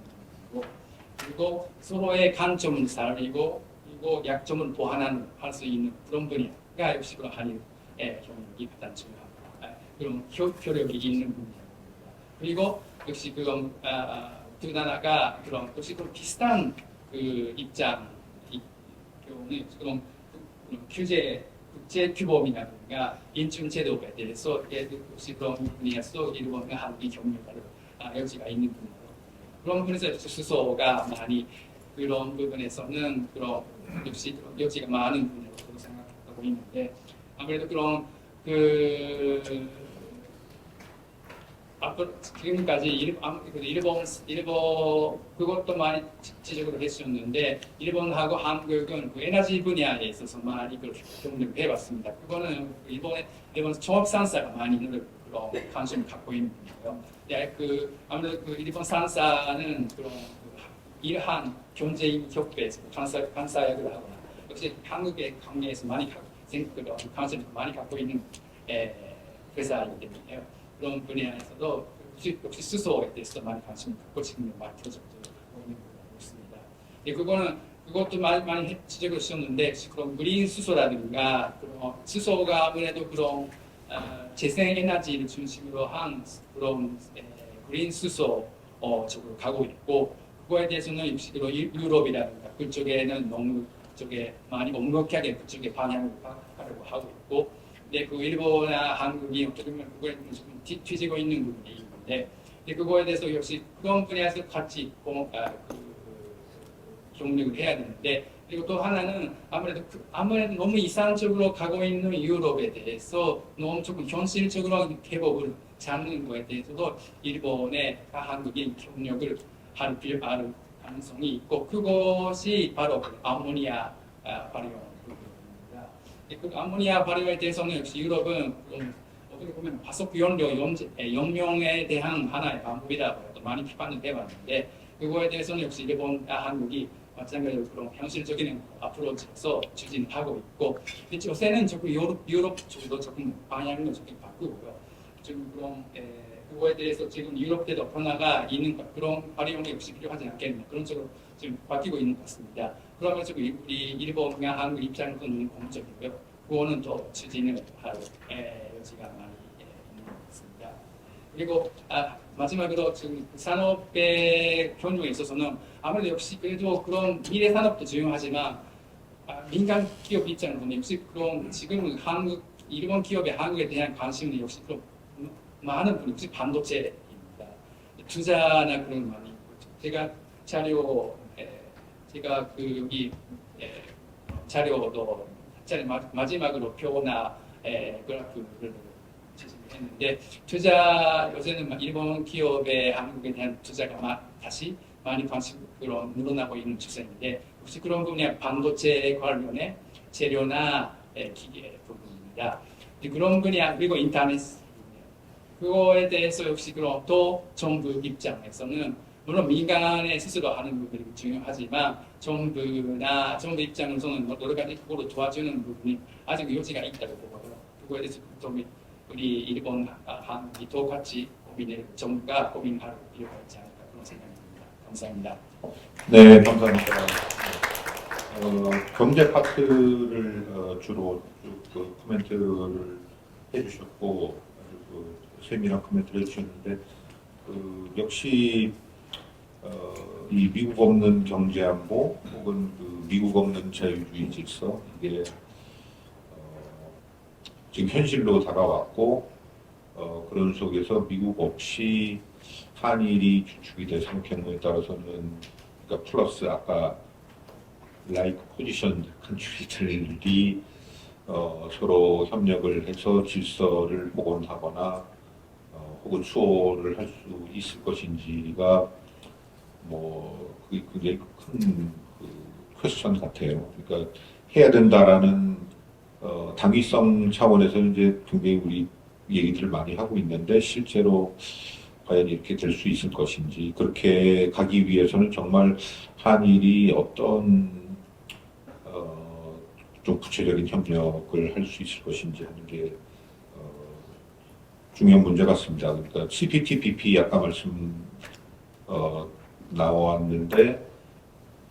부분이고 그리고 서로의 강점을 살리고 그리고 약점을 보완할 수 있는 그런 분야가 역시 그런 한일 협력이 가장 중요합니다. 그런 효력이 있는 분야입니다. 그리고 역시 그런 두 나라가 그런 역시 그런 비슷한 입장 경우는 그런 규제 국제 규범이라든가 인증 제도에 대해서 역시 그런 분야에서 일본과 한국이 협력할 여지가 있는 분야로 그런 부분에서 수소가 많이 그런 부분에서는 그런 역시 그런 여지가 많은 분야로 저도 생각하고 있는데 아무래도 그런 앞으로 지금까지 일본 그것도 많이 지적을 해주셨는데 일본하고 한국은 에너지 분야에 있어서 많이 협력을 해봤습니다. 그거는 일본 종합산사가 많이 그런 관심을 갖고 있는 분이고요. 아무래도 일본 산사는 그런 이러한 경제인 협회에서 간사역을 하거나 역시 한국의 관계에서 많이 관심을 많이 갖고 있는 회사이기 때문에요. 그런 분야에서도 역시 수소에 대해서 많이 관심을 갖고 지금 많이 프로젝트를 하고 있는 것 같습니다. 그것도 많이 지적을 주셨는데 그런 그린 수소라든가 그런 수소가 아무래도 그런 재생에너지를 중심으로 한 그런 그린 수소 쪽으로 가고 있고 그거에 대해서는 역시 그런 유럽이라든가 그쪽에는 너무 그쪽에 많이 엄격하게 그쪽에 방향을 가려고 하고 있고 근데 일본이나 한국이 어떻게 보면 그걸 좀 뒤지고 있는 부분이 있는데 근데 그거에 대해서 역시 그런 분야에서 같이 협력을 해야 되는데, 그리고 또 하나는 아무래도 너무 이상적으로 가고 있는 유럽에 대해서 너무 조금 현실적으로 개법을 잡는 거에 대해서도 일본에 한국이 협력을 할 가능성이 있고, 그것이 바로 아모니아 발효 부분입니다. 그 아모니아 발효에 대해서는 역시 유럽은 어떻게 보면 화석 연료 연명에 대한 하나의 방법이라고 많이 비판을 해봤는데, 그거에 대해서는 역시 일본, 한국이 마찬가지로 그런 현실적인 어프로치에서 추진하고 있고, 근데 요새는 조금 유럽 쪽도 조금 방향을 조금 바꾸고요. 지금 그런 그거에 대해서 지금 유럽에도 변화가 있는 그런 활용이 역시 필요하지 않겠나, 그런 쪽으로 지금 바뀌고 있는 것 같습니다. 그러면 지금 우리 일본과 한국 입장에서는 공적이고요. 그거는 더 추진을 할 여지가 많이 있는 것 같습니다. 그리고 마지막으로 지금 산업의 경우에 있어서는 아무래도 역시 그래도 그런 미래 산업도 중요하지만 민간 기업 입장에서는 역시 그런 지금 일본 기업의 한국에 대한 관심은 역시 그런 많은 분이 역시 반도체입니다. 투자나 그런 많이 있고, 제가 그 여기 자료도 마지막으로 표나 그래프를 했는데, 요새는 일본 기업의 한국에 대한 투자가 다시 많이 관심으로 늘어나고 있는 추세인데, 혹시 그런 분야 반도체 관련의 재료나 기계 부분입니다. 그런 분야, 그리고 인터넷 그거에 대해서 역시 그런 또 정부 입장에서는 물론 민간에 스스로 하는 부분이 중요하지만 정부 입장에서는 여러 가지 그거를 도와주는 부분이 아직 여지가 있다고 보고요. 그거에 대해서 좀 우리 일본, 한국이 똑같이 정부가 고민할 필요가 있지 않을까, 그런 생각입니다. 감사합니다. 네, 감사합니다. 경제 파트를 주로 쭉 코멘트를 해주셨고, 세밀한 코멘트를 해주셨는데, 역시 이 미국 없는 경제 안보 혹은 미국 없는 자유주의 질서, 이게 지금 현실로 다가왔고, 그런 속에서 미국 없이 한일이 주축이 되는 경우에 따라서는, 그러니까 플러스 아까 라이크 포지션 컨트리들이 서로 협력을 해서 질서를 복원하거나 혹은 수호를 할 수 있을 것인지가 그게 굉장히 큰 퀘스천 같아요. 그러니까 해야 된다라는 당위성 차원에서는 이제 굉장히 우리 얘기들을 많이 하고 있는데, 실제로 과연 이렇게 될 수 있을 것인지, 그렇게 가기 위해서는 정말 한일이 어떤 좀 구체적인 협력을 할 수 있을 것인지 하는 게 중요한 문제 같습니다. 그러니까 CPTPP 아까 나왔는데,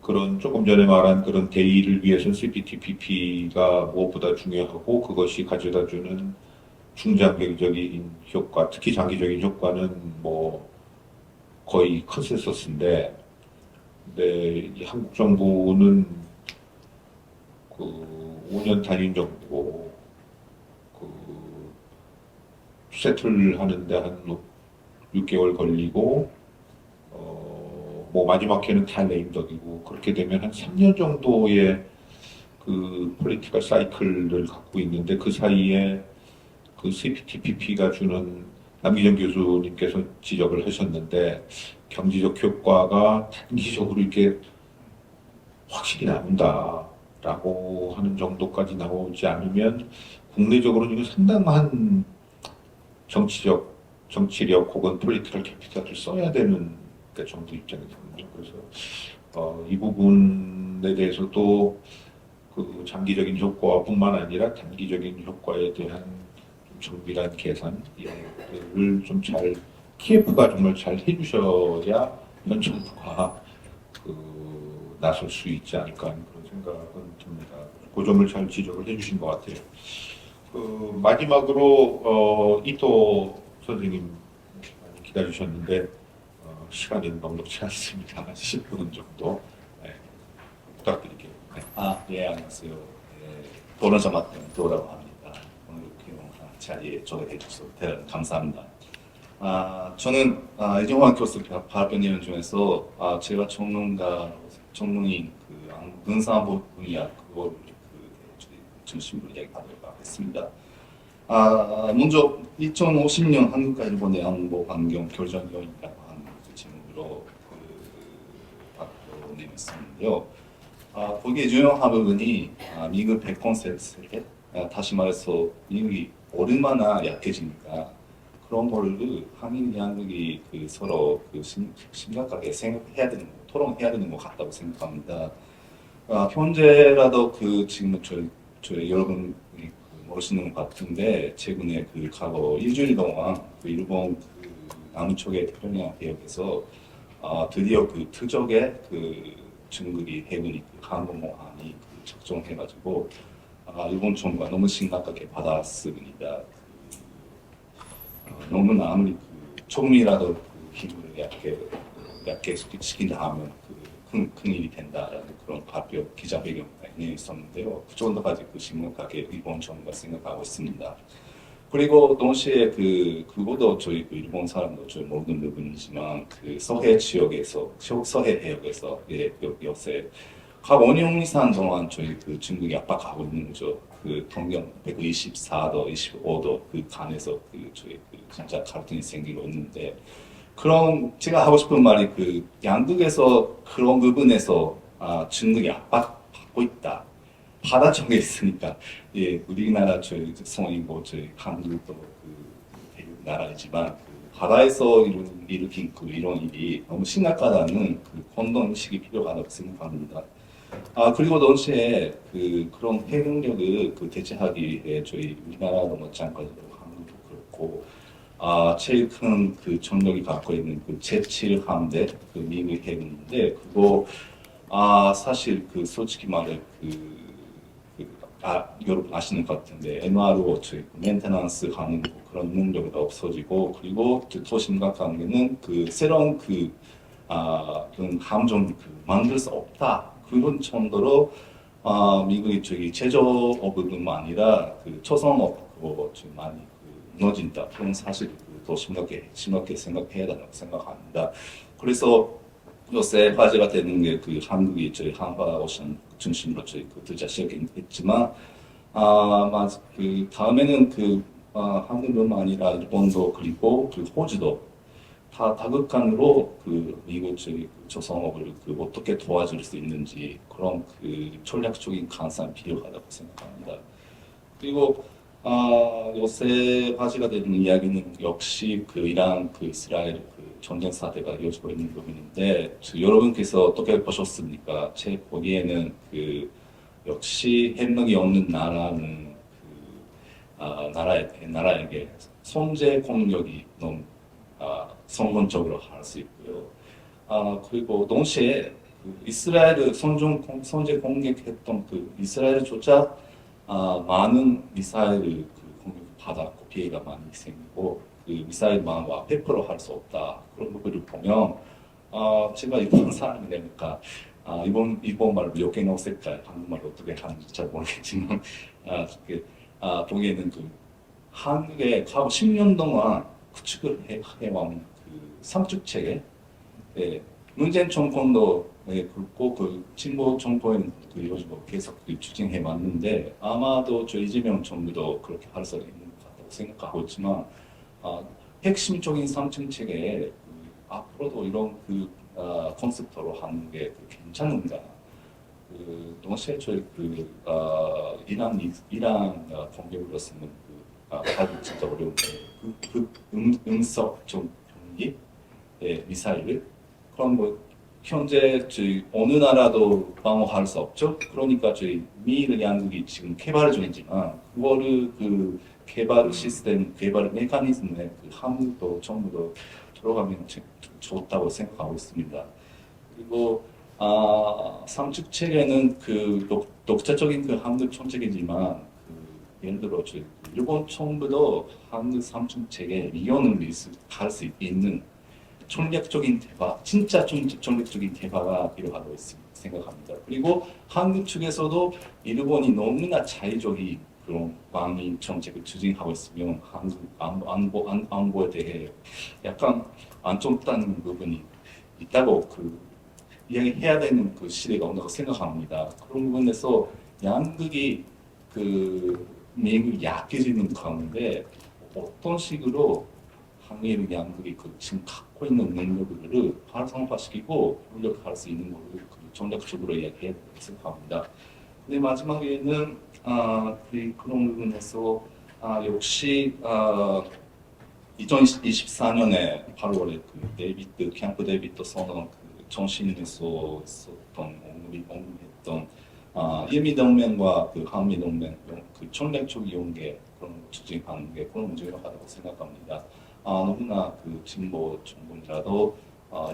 그런 조금 전에 말한 그런 대의를 위해서는 CPTPP가 무엇보다 중요하고, 그것이 가져다주는 중장기적인 효과, 특히 장기적인 효과는 거의 컨센서스인데, 근데 이 한국 정부는 5년 단위 정도 세틀 하는데 한 6개월 걸리고, 마지막 회는 다 레임덕이고, 그렇게 되면 한 3년 정도의 폴리티컬 사이클을 갖고 있는데, 그 사이에 CPTPP가 주는, 남기정 교수님께서 지적을 하셨는데, 경제적 효과가 단기적으로 이렇게 확실히 나온다라고 하는 정도까지 나오지 않으면, 국내적으로는 이거 상당한 정치력 혹은 폴리티컬 캐피탈을 써야 되는 정부 입장이거든요. 그래서 이 부분에 대해서도 장기적인 효과뿐만 아니라 단기적인 효과에 대한 정밀한 계산, 이런 것들을 좀 잘 키예프가 정말 잘 해주셔야 현 정부가 나설 수 있지 않을까 하는 그런 생각은 듭니다. 그 점을 잘 지적을 해주신 것 같아요. 마지막으로 이토 선생님 많이 기다리셨는데 시간이 넉넉지 않습니다. 10분 정도 부탁드릴게요. 예, 안녕하세요. 도너자 맡은 도라고 합니다. 오늘 이렇게 자리에 초대해 주셔서 대단히 감사합니다. 저는 이종환 교수 발표 내용 중에서 제가 전문인 그 군사안보 분야 그걸 중심으로 이야기하도록 하겠습니다. 먼저 2050년 한국과 일본의 안보 환경 결정 요인이라고 하는 그 제목으로 발표 내용이었는데요. 거기에 중요한 부분이 미국 백컨센서스 다시 말해서 미국이 얼마나 약해지니까 그런 거를 한일 양국이 서로 심각하게 생각해야 되는 토론해야 되는 것 같다고 생각합니다. 현재라도 지금 저희 여러분이 모르시는 것 같은데 최근에 과거 일주일 동안 일본 남쪽의 태평양 해역에서 드디어 트적의 중국이 해군이 항공모함이 작동해가지고 일본 정부가 너무 심각하게 받았습니다. 너무나 아무리 조금이라도 힘을 약게 시킨다 하면 큰 일이 된다라는 그런 발표 기자회견이 있었는데요. 그 정도까지 심각하게 일본 정부가 생각하고 있습니다. 그리고 동시에 그것도 저희 일본 사람도 저희 모르는 부분이지만 서해 지역에서 서해 해역에서 요새 각 5년 이상 동안 저희 중국이 압박하고 있는 거죠. 동경 124도, 25도 간에서 저희 진짜 갈등이 생기고 있는데 그럼 제가 하고 싶은 말이 양국에서 그런 부분에서 중국이 압박받고 있다. 바다 쪽에 있으니까 우리나라 저희 성이고 저희 한국도 나라이지만 바다에서 일으킨 이런 일이 너무 심각하다는 공동 인식이 필요하다고 생각합니다. 그리고 동시에 그런 해능력을 대체하기 위해 저희 우리나라도 마찬가지로 한국도 그렇고 제일 큰 전력이 갖고 있는 제7 함대 미국 해군인데 그거 사실 솔직히 말해 여러분 아시는 것 같은데 MRO 저희 메인테넌스 하는 그런 능력이 없어지고 그리고 더 심각한 게는 새로운 그런 함정 만들 수 없다 그런 정도로 미국이 저기 제조업뿐만 아니라 초성업도 좀 많이 무너진다 그런 사실 더 심각하게 생각해야 된다고 생각합니다. 그래서 요새 화제가 되는 게 한국이 저희 한파 오션 중심으로 저희 투자 시작했지만 다음에는 한국뿐만 아니라 일본도 그리고 호주도 다 다극한으로 미국 저희 조성업을 어떻게 도와줄 수 있는지 그런 전략적인 강산이 필요하다고 생각합니다. 그리고 요새 화제가 되는 이야기는 역시 이란 이스라엘 전쟁 사태가 이어지고 있는 부분인데 여러분께서 어떻게 보셨습니까? 제 보기에는 역시 핵력이 없는 나라는 나라에게 선제 공격이 너무 성공적으로 할 수 있고요. 그리고 동시에 이스라엘을 선제 공격했던 이스라엘조차 많은 미사일을 공격받았고 피해가 많이 생기고 미사일만 100% 할 수 없다 그런 부분을 보면 제가 일본 사람이 되니까 일본 말로 몇 개나 쓸까 한국말로 어떻게 하는지 잘 모르겠지만 보기에는 한국의 과거 10년 동안 구축을 해온 삼축 체계 문재인 정권도 그렇고 진보 정권은 요즘 계속 추진해 왔는데 아마도 저 이재명 정부도 그렇게 할 수 있는 것 같다고 생각하고 있지만 핵심적인 삼층 체계에 앞으로도 이런 컨셉트로 하는 게 괜찮은가? 동시에 저희 이란 공격으로서는 아주 진짜 어려운데 음석 전기 미사일 그럼 현재 저희 어느 나라도 방어할 수 없죠. 그러니까 저희 미일 양국이 지금 개발 중이지만 그거를 개발 시스템, 개발 메커니즘에 한국도 정부도 들어가면 좋다고 생각하고 있습니다. 그리고 삼축 체계는 독자적인 한국 정책이지만 예를 들어 저희 일본 정부도 한국 삼축 체계 이용을 할 수 있는 전략적인 대화, 진짜 전략적인 대화가 필요하다고 생각합니다. 그리고 한국 측에서도 일본이 너무나 자의적인 그런 방위 정책을 추진하고 있으면 한국 안보에 대해 약간 안 좋다는 부분이 있다고 이야기해야 되는 그 시대가 온다고 생각합니다. 그런 부분에서 양극이 미국이 약해지는 가운데 어떤 식으로 한일 양국이 지금 갖고 있는 능력을 활성화시키고 협력할 수 있는 것을 전략적으로 이야기해야 된다고 생각합니다. 근데 마지막에는 그런 부분에서 역시 2024년에 8월에 캠프 데이비드 선언 정신에서 있었던 언급했던 일미 동맹과 한미 동맹 전략적 이용계 그런 추진하는 게 그런 문제가 하다고 생각합니다. 너무나 진보 정권이라도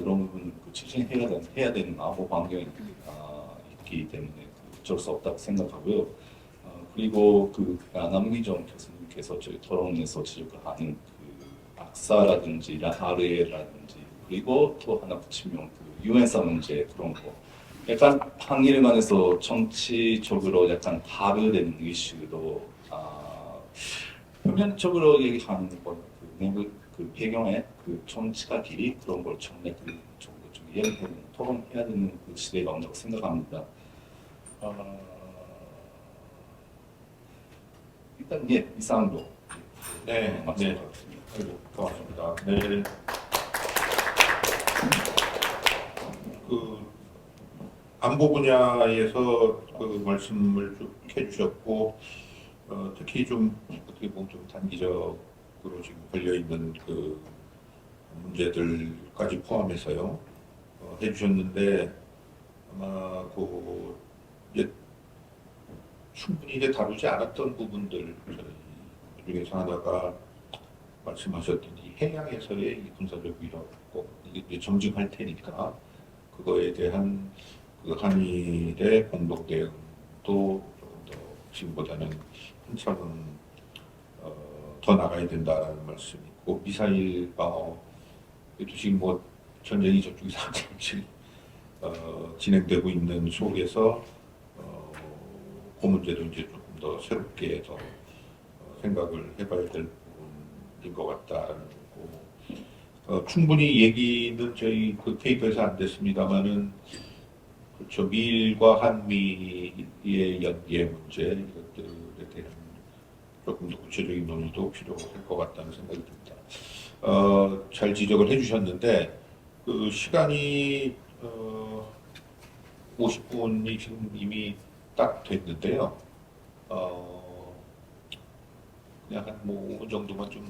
이런 부분 추진해야 되는 안보 환경이 있기 때문에 어쩔 수 없다고 생각하고요. 그리고 남기정 교수님께서 저희 토론에서 지적하는 악사라든지 RA라든지 그리고 또 하나 붙이면 유엔사 문제 그런 거 약간 한일 간에서 정치적으로 약간 다르다는 이슈도 표면적으로 얘기하는 건 배경에 정치가 길이 그런 걸 전략적으로 좀 이야기하는 토론해야 되는 시대가 온다고 생각합니다. 일단 이상으로 네, 말씀드리겠습니다. 아이고, 고맙습니다. 네. 안보 분야에서 말씀을 쭉 해주셨고, 특히 좀 어떻게 보면 좀 단기적으로 지금 걸려 있는 문제들까지 포함해서요 해주셨는데 아마 충분히 이제 다루지 않았던 부분들 중에서 하나가 말씀하셨던 이 해양에서의 이 군사적 위협 꼭 이게 정직할 테니까 그거에 대한 한일의 공동 대응도 조금 더 지금보다는 한차원 더 나가야 된다라는 말씀이고 미사일 방어 지금 전쟁이 저쪽에서 한참 진행되고 있는 속에서 그 문제도 이제 조금 더 새롭게 더 생각을 해봐야 될 부분인 것 같다라는 거고 충분히 얘기는 저희 페이퍼에서 안 됐습니다만은 그렇죠 미일과 한미의 연계 문제 이것들에 대한 조금 더 구체적인 논의도 필요할 것 같다는 생각이 듭니다. 잘 지적을 해주셨는데 시간이 50분이 지금 이미 딱 됐는데요. 그냥 한 5분 정도만 좀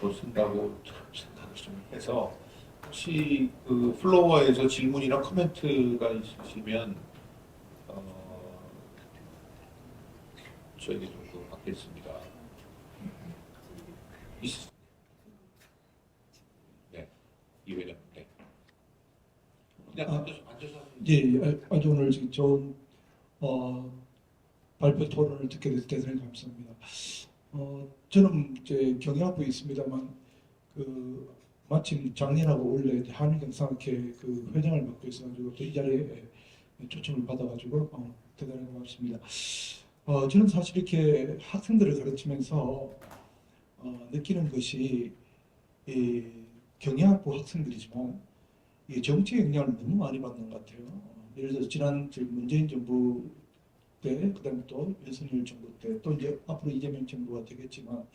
더 쓴다고 생각을 좀 해서 혹시 플로어에서 질문이나 코멘트가 있으시면 저에게 좀 받겠습니다. 네, 이 회장. 네. 그냥 앉아서. 예, 아주 오늘 지금 좋은 발표 토론을 듣게 돼서 대단히 감사합니다. 저는 이제 경영학부에 있습니다만 마침 작년하고 올해 한일 경상학회 회장을 맡고 있어가지고 또 이 자리에 초청을 받아가지고 대단히 고맙습니다. 저는 사실 이렇게 학생들을 가르치면서 느끼는 것이 경영학부 학생들이지만 이 정치 영향을 너무 많이 받는 것 같아요. 예를 들어서 지난 문재인 정부 때, 그다음에 또 윤석열 정부 때, 또 이제 앞으로 이재명 정부가 되겠지만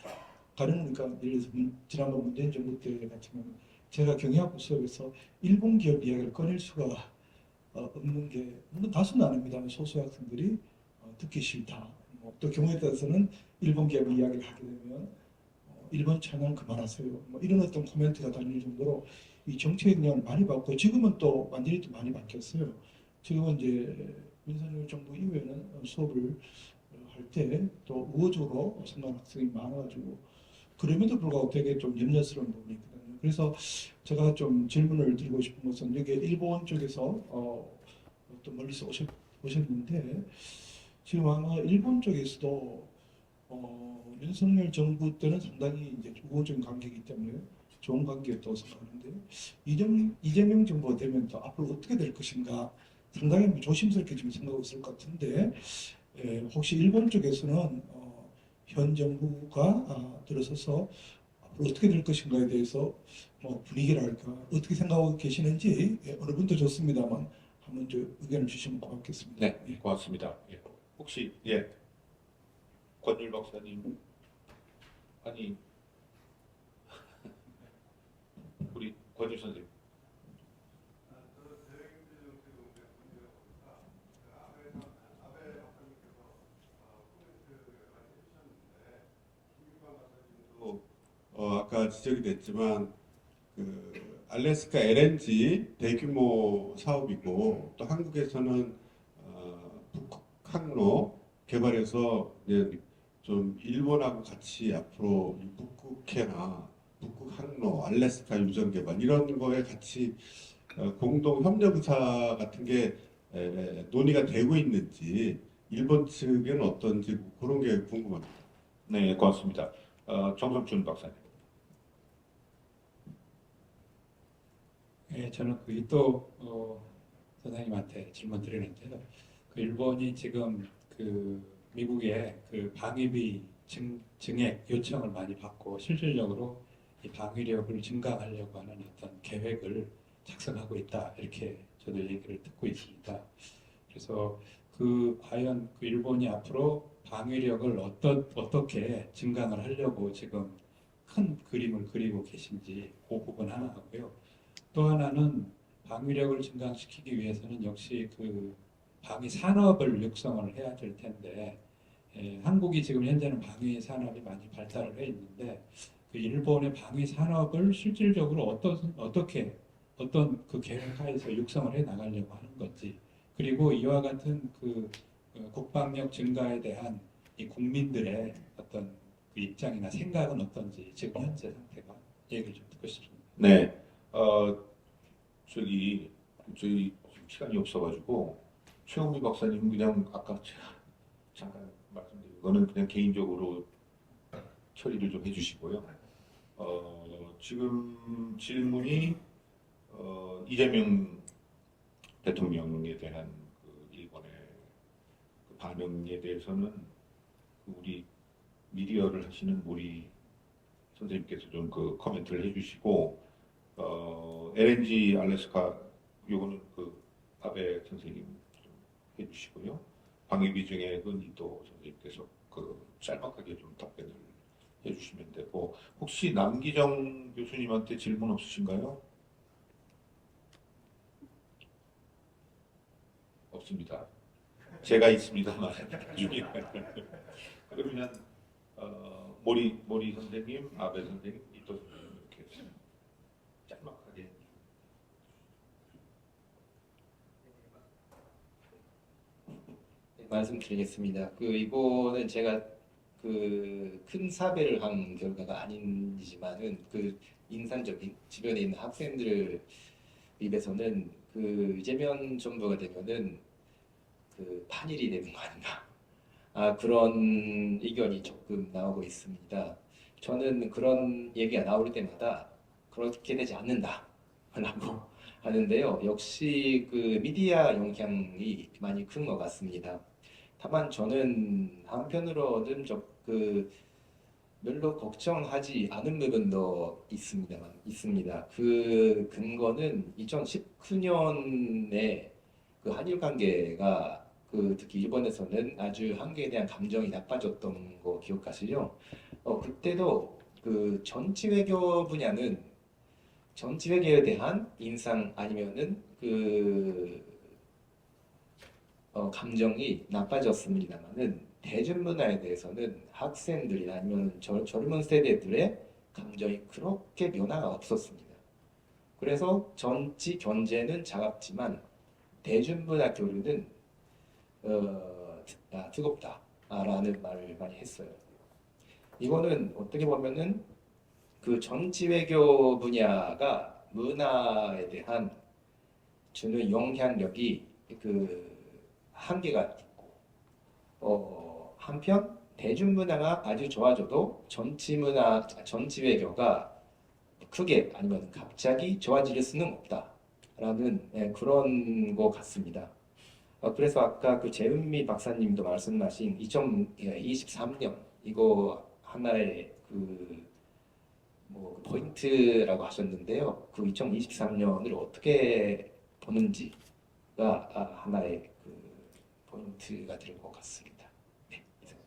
가령 그러니까 예를 들어서 지난번 문재인 정부 때 같으면 제가 경영학부 수업에서 일본 기업 이야기를 꺼낼 수가 없는 게 물론 다수는 아닙니다만 소수 학생들이 듣기 싫다. 또 경우에 따라서는 일본 기업 이야기를 하게 되면 일본 찬양 그만하세요. 이런 어떤 코멘트가 달릴 정도로 이 정치 영향을 많이 받고 지금은 또 완전히 또 많이 바뀌었어요. 지금은 이제 윤석열 정부 이후에는 수업을 할 때 또 우호적으로 생각하는 학생이 많아가지고 그럼에도 불구하고 되게 좀 염려스러운 부분이 있거든요. 그래서 제가 좀 질문을 드리고 싶은 것은 여기 일본 쪽에서 또 멀리서 오셨는데 지금 아마 일본 쪽에서도 윤석열 정부 때는 상당히 이제 우호적인 관계이기 때문에 좋은 관계였다고 생각하는데 이재명 정부가 되면 또 앞으로 어떻게 될 것인가 상당히 조심스럽게 지금 생각하고 있을 것 같은데 혹시 일본 쪽에서는 현 정부가 들어서서 앞으로 어떻게 될 것인가에 대해서 뭐 분위기랄까 어떻게 생각하고 계시는지 어느 분도 좋습니다만 한번 저 의견을 주시면 고맙겠습니다. 네, 고맙습니다. 예. 혹시 권율 박사님 아니 우리 권율 선생님. 아까 지적이 됐지만 그 알래스카 LNG 대규모 사업이고 또 한국에서는 북극 항로 개발해서 이제 좀 일본하고 같이 앞으로 이 북극해나 북극 항로, 알래스카 유전 개발 이런 거에 같이 공동 협력 의사 같은 게 논의가 되고 있는지 일본 측에는 어떤지 그런 게 궁금합니다. 네, 고맙습니다. 정성춘 박사님. 예, 저는 또 선생님한테 질문 드리는데요. 그 일본이 지금 그 미국의 그 방위비 증액 요청을 많이 받고 실질적으로 이 방위력을 증강하려고 하는 어떤 계획을 작성하고 있다 이렇게 저도 얘기를 듣고 있습니다. 그래서 과연 그 일본이 앞으로 방위력을 어떻게 증강을 하려고 지금 큰 그림을 그리고 계신지 그 부분 하나 하고요. 또 하나는 방위력을 증강시키기 위해서는 역시 그 방위 산업을 육성을 해야 될 텐데 한국이 지금 현재는 방위 산업이 많이 발달을 해 있는데 그 일본의 방위 산업을 실질적으로 어떤 그 계획하에서 육성을 해 나가려고 하는 건지 그리고 이와 같은 그 국방력 증가에 대한 이 국민들의 어떤 그 입장이나 생각은 어떤지 지금 현재 상태가 얘기를 좀 듣고 싶습니다. 네, 저희 지금 시간이 없어가지고 최우미 박사님은 그냥 아까 제가 잠깐 말씀드린 거는 그냥 개인적으로 처리를 좀 해주시고요. 지금 질문이 이재명 대통령에 대한 그 일본의 그 반응에 대해서는 그 우리 미디어를 하시는 우리 선생님께서 좀 그 코멘트를 해주시고 LNG 알래스카 요거는 그 아베 선생님 좀 해주시고요. 방위비 증액은 이도 선생님께서 그 짤막하게 좀 답변을 해주시면 되고 혹시 남기정 교수님한테 질문 없으신가요? 없습니다. 제가 있습니다만 그러면 모리 선생님, 아베 선생님, 이도 선생님 이렇게 짤막하게. 네, 말씀드리겠습니다. 이거는 제가 큰 사배를 한 결과가 아니지만은 인상적인 주변에 있는 학생들 입에서는 이재명 정부가 되면은 판일이 되는 거 아닌가 그런 의견이 조금 나오고 있습니다. 저는 그런 얘기가 나올 때마다 그렇게 되지 않는다라고 하는데요. 역시 미디어 영향이 많이 큰 것 같습니다. 다만 저는 한편으로는 별로 걱정하지 않은 부분도 있습니다. 그 근거는 2019년에 한일 관계가 특히 일본에서는 아주 한국에 대한 감정이 나빠졌던 거 기억하시죠? 그때도 정치 외교 분야는 정치 외교에 대한 인상 아니면은 감정이 나빠졌습니다만은 대중문화에 대해서는 학생들이나 아니면 젊은 세대들의 감정이 그렇게 변화가 없었습니다. 그래서 정치 견제는 차갑지만 대중문화 교류는 뜨겁다라는 말을 많이 했어요. 이거는 어떻게 보면은 정치 외교 분야가 문화에 대한 주는 영향력이 한계가 있고 한편 대중문화가 아주 좋아져도 정치 외교가 크게 아니면 갑자기 좋아질 수는 없다라는 그런 것 같습니다. 그래서 아까 재은미 박사님도 말씀하신 2023년 이거 하나의 그 포인트라고 하셨는데요. 그 2023년을 어떻게 보는지가 하나의 그 포인트가 될 것 같습니다. 네, 이상.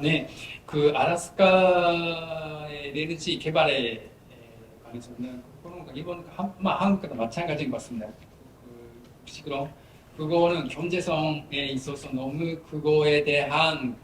네, 그 알래스카의 에너지 개발에 관해서는 그거는 일본 한국과도 마찬가지인 것 같습니다. 혹시 그럼 그거는 경제성에 있어서 너무 그거에 대한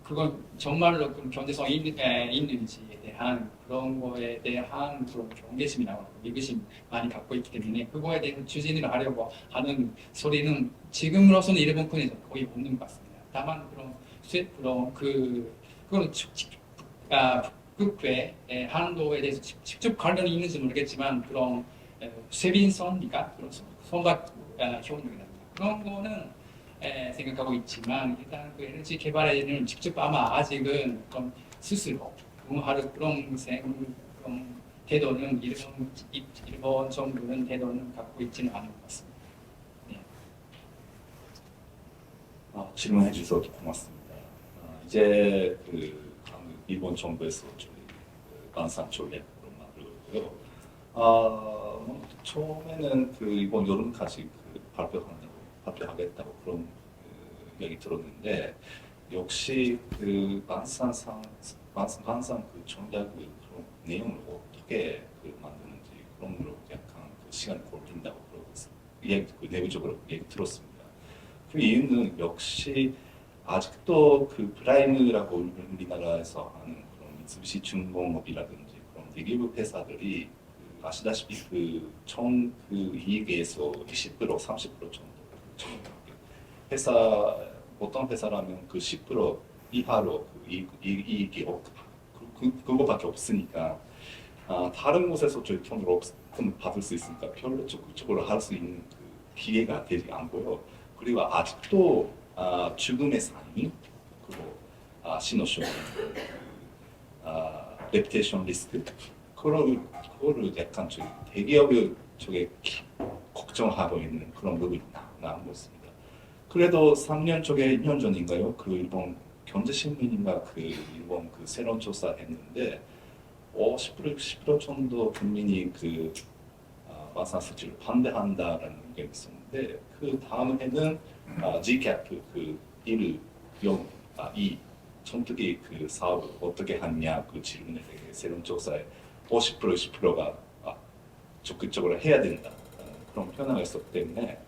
그건 정말로 그런 경제성이 있는지에 대한 그런 거에 대한 그런 경계심이 나오고 위기심 많이 갖고 있기 때문에 그거에 대해서 추진을 하려고 하는 소리는 지금으로서는 일본 군에서 거의 없는 것 같습니다. 다만 그건 북극회 한도에 대해서 직접 관련이 있는지 모르겠지만 그런 쇄빈선이니까 그런 선박 효능이라든가 그런 거는 생각하고 있지만 일단 그 에너지 개발에는 직접 아마 아직은 그런 스스로 하는 그런 태도는 일본 정부는 태도는 갖고 있지는 않은 것 같습니다. 네. 질문해 주셔서 고맙습니다. 이제 그 일본 정부에서 저희 관상 전략으로 만들고요. 처음에는 그 이번 여름까지 발표하겠다고 그런 이야기 들었는데 역시 그 관상 그 전략의 그런 내용을 어떻게 만드는지 그런 걸로 약간 그 시간이 걸린다고 그러고 그 내부적으로 얘기 들었습니다. 그 이유는 역시 아직도 그 프라임이라고 우리나라에서 하는 그런 미쓰비시 중공업이라든지 그런 대기업 회사들이 아시다시피 총 이익에서 20% 30% 정도 어떤 회사라면 그 10% 이하로 이익이 그거밖에 없으니까 다른 곳에서 저희 돈을 받을 수 있으니까 별로 적극적으로 할 수 있는 그 기회가 되지 않고요. 그리고 아직도 죽음의 사인 그리고 신호쇼 레피테이션 리스크 그거를 약간 저희 대기업의 쪽에 걱정하고 있는 그런 부분이 나온 것 같습니다. 그래도 3년 쪽에 2년 전인가요? 그 일본 경제신문인가 그 일본 그 새로운 조사했는데 50% 정도 국민이 그 마산 수치를 반대한다라는 게 있었는데 그 다음 해는 Gcap 그 1, 0, 2 전투기 그 사업을 어떻게 하냐 그 질문에 대해 새로운 조사에 50% 10%가 적극적으로 해야 된다 그런 변화가 있었기 때문에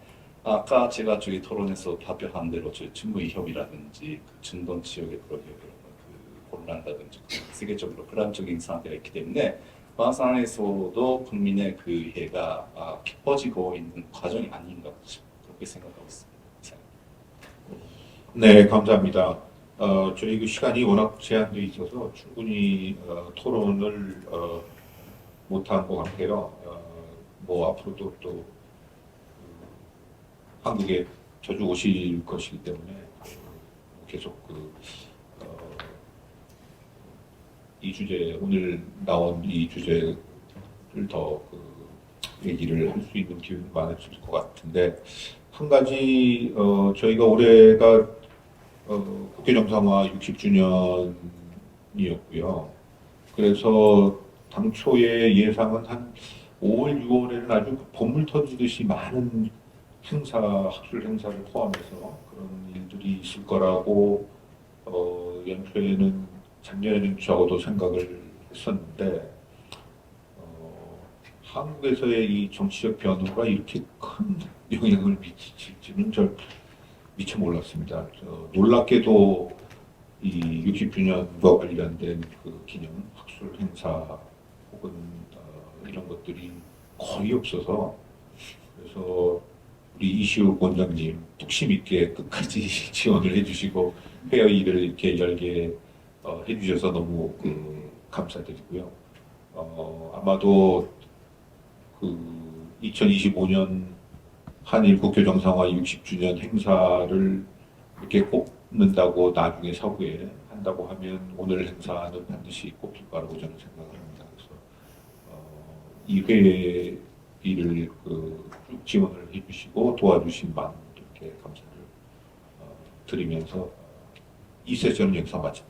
아까 제가 저희 토론에서 발표한 대로 저희 중부협이라든지 그 중동 지역의 그런 그 혼란이라든지 세계적으로 불안적인 상태가 있기 때문에 마산에서도 국민의 그 이해가 깊어지고 있는 과정이 아닌가 그렇게 생각하고 있습니다. 네, 감사합니다. 저희 그 시간이 워낙 제한되어 있어서 충분히 토론을 못한 것 같아요. 뭐 앞으로도 또 한국에 자주 오실 것이기 때문에 계속 이 주제 오늘 나온 이 주제를 더 얘기를 할 수 있는 기회가 많아질 것 같은데 한 가지 저희가 올해가 국회 정상화 60주년이었고요. 그래서 당초의 예상은 한 5월, 6월에는 아주 봄을 터지듯이 많은 학술 행사를 포함해서 그런 일들이 있을 거라고 연초에는 작년에는 적어도 생각을 했었는데 한국에서의 이 정치적 변화가 이렇게 큰 영향을 미칠지는 미처 몰랐습니다. 놀랍게도 이 60주년과 관련된 그 기념 학술 행사 혹은 이런 것들이 거의 없어서 그래서 우리 이시욱 원장님 뚝심 있게 끝까지 지원을 해주시고 회의를 이렇게 열게 해주셔서 너무 감사드리고요. 아마도 2025년 한일 국교 정상화 60주년 행사를 이렇게 꼽는다고 나중에 사후에 한다고 하면 오늘 행사는 반드시 꼽힐 거라고 저는 생각을 합니다. 그래서 이 회의를 쭉 지원을 해주시고 도와주신 많은 분들께 감사를 드리면서 이 세션은 여기서 마치겠습니다.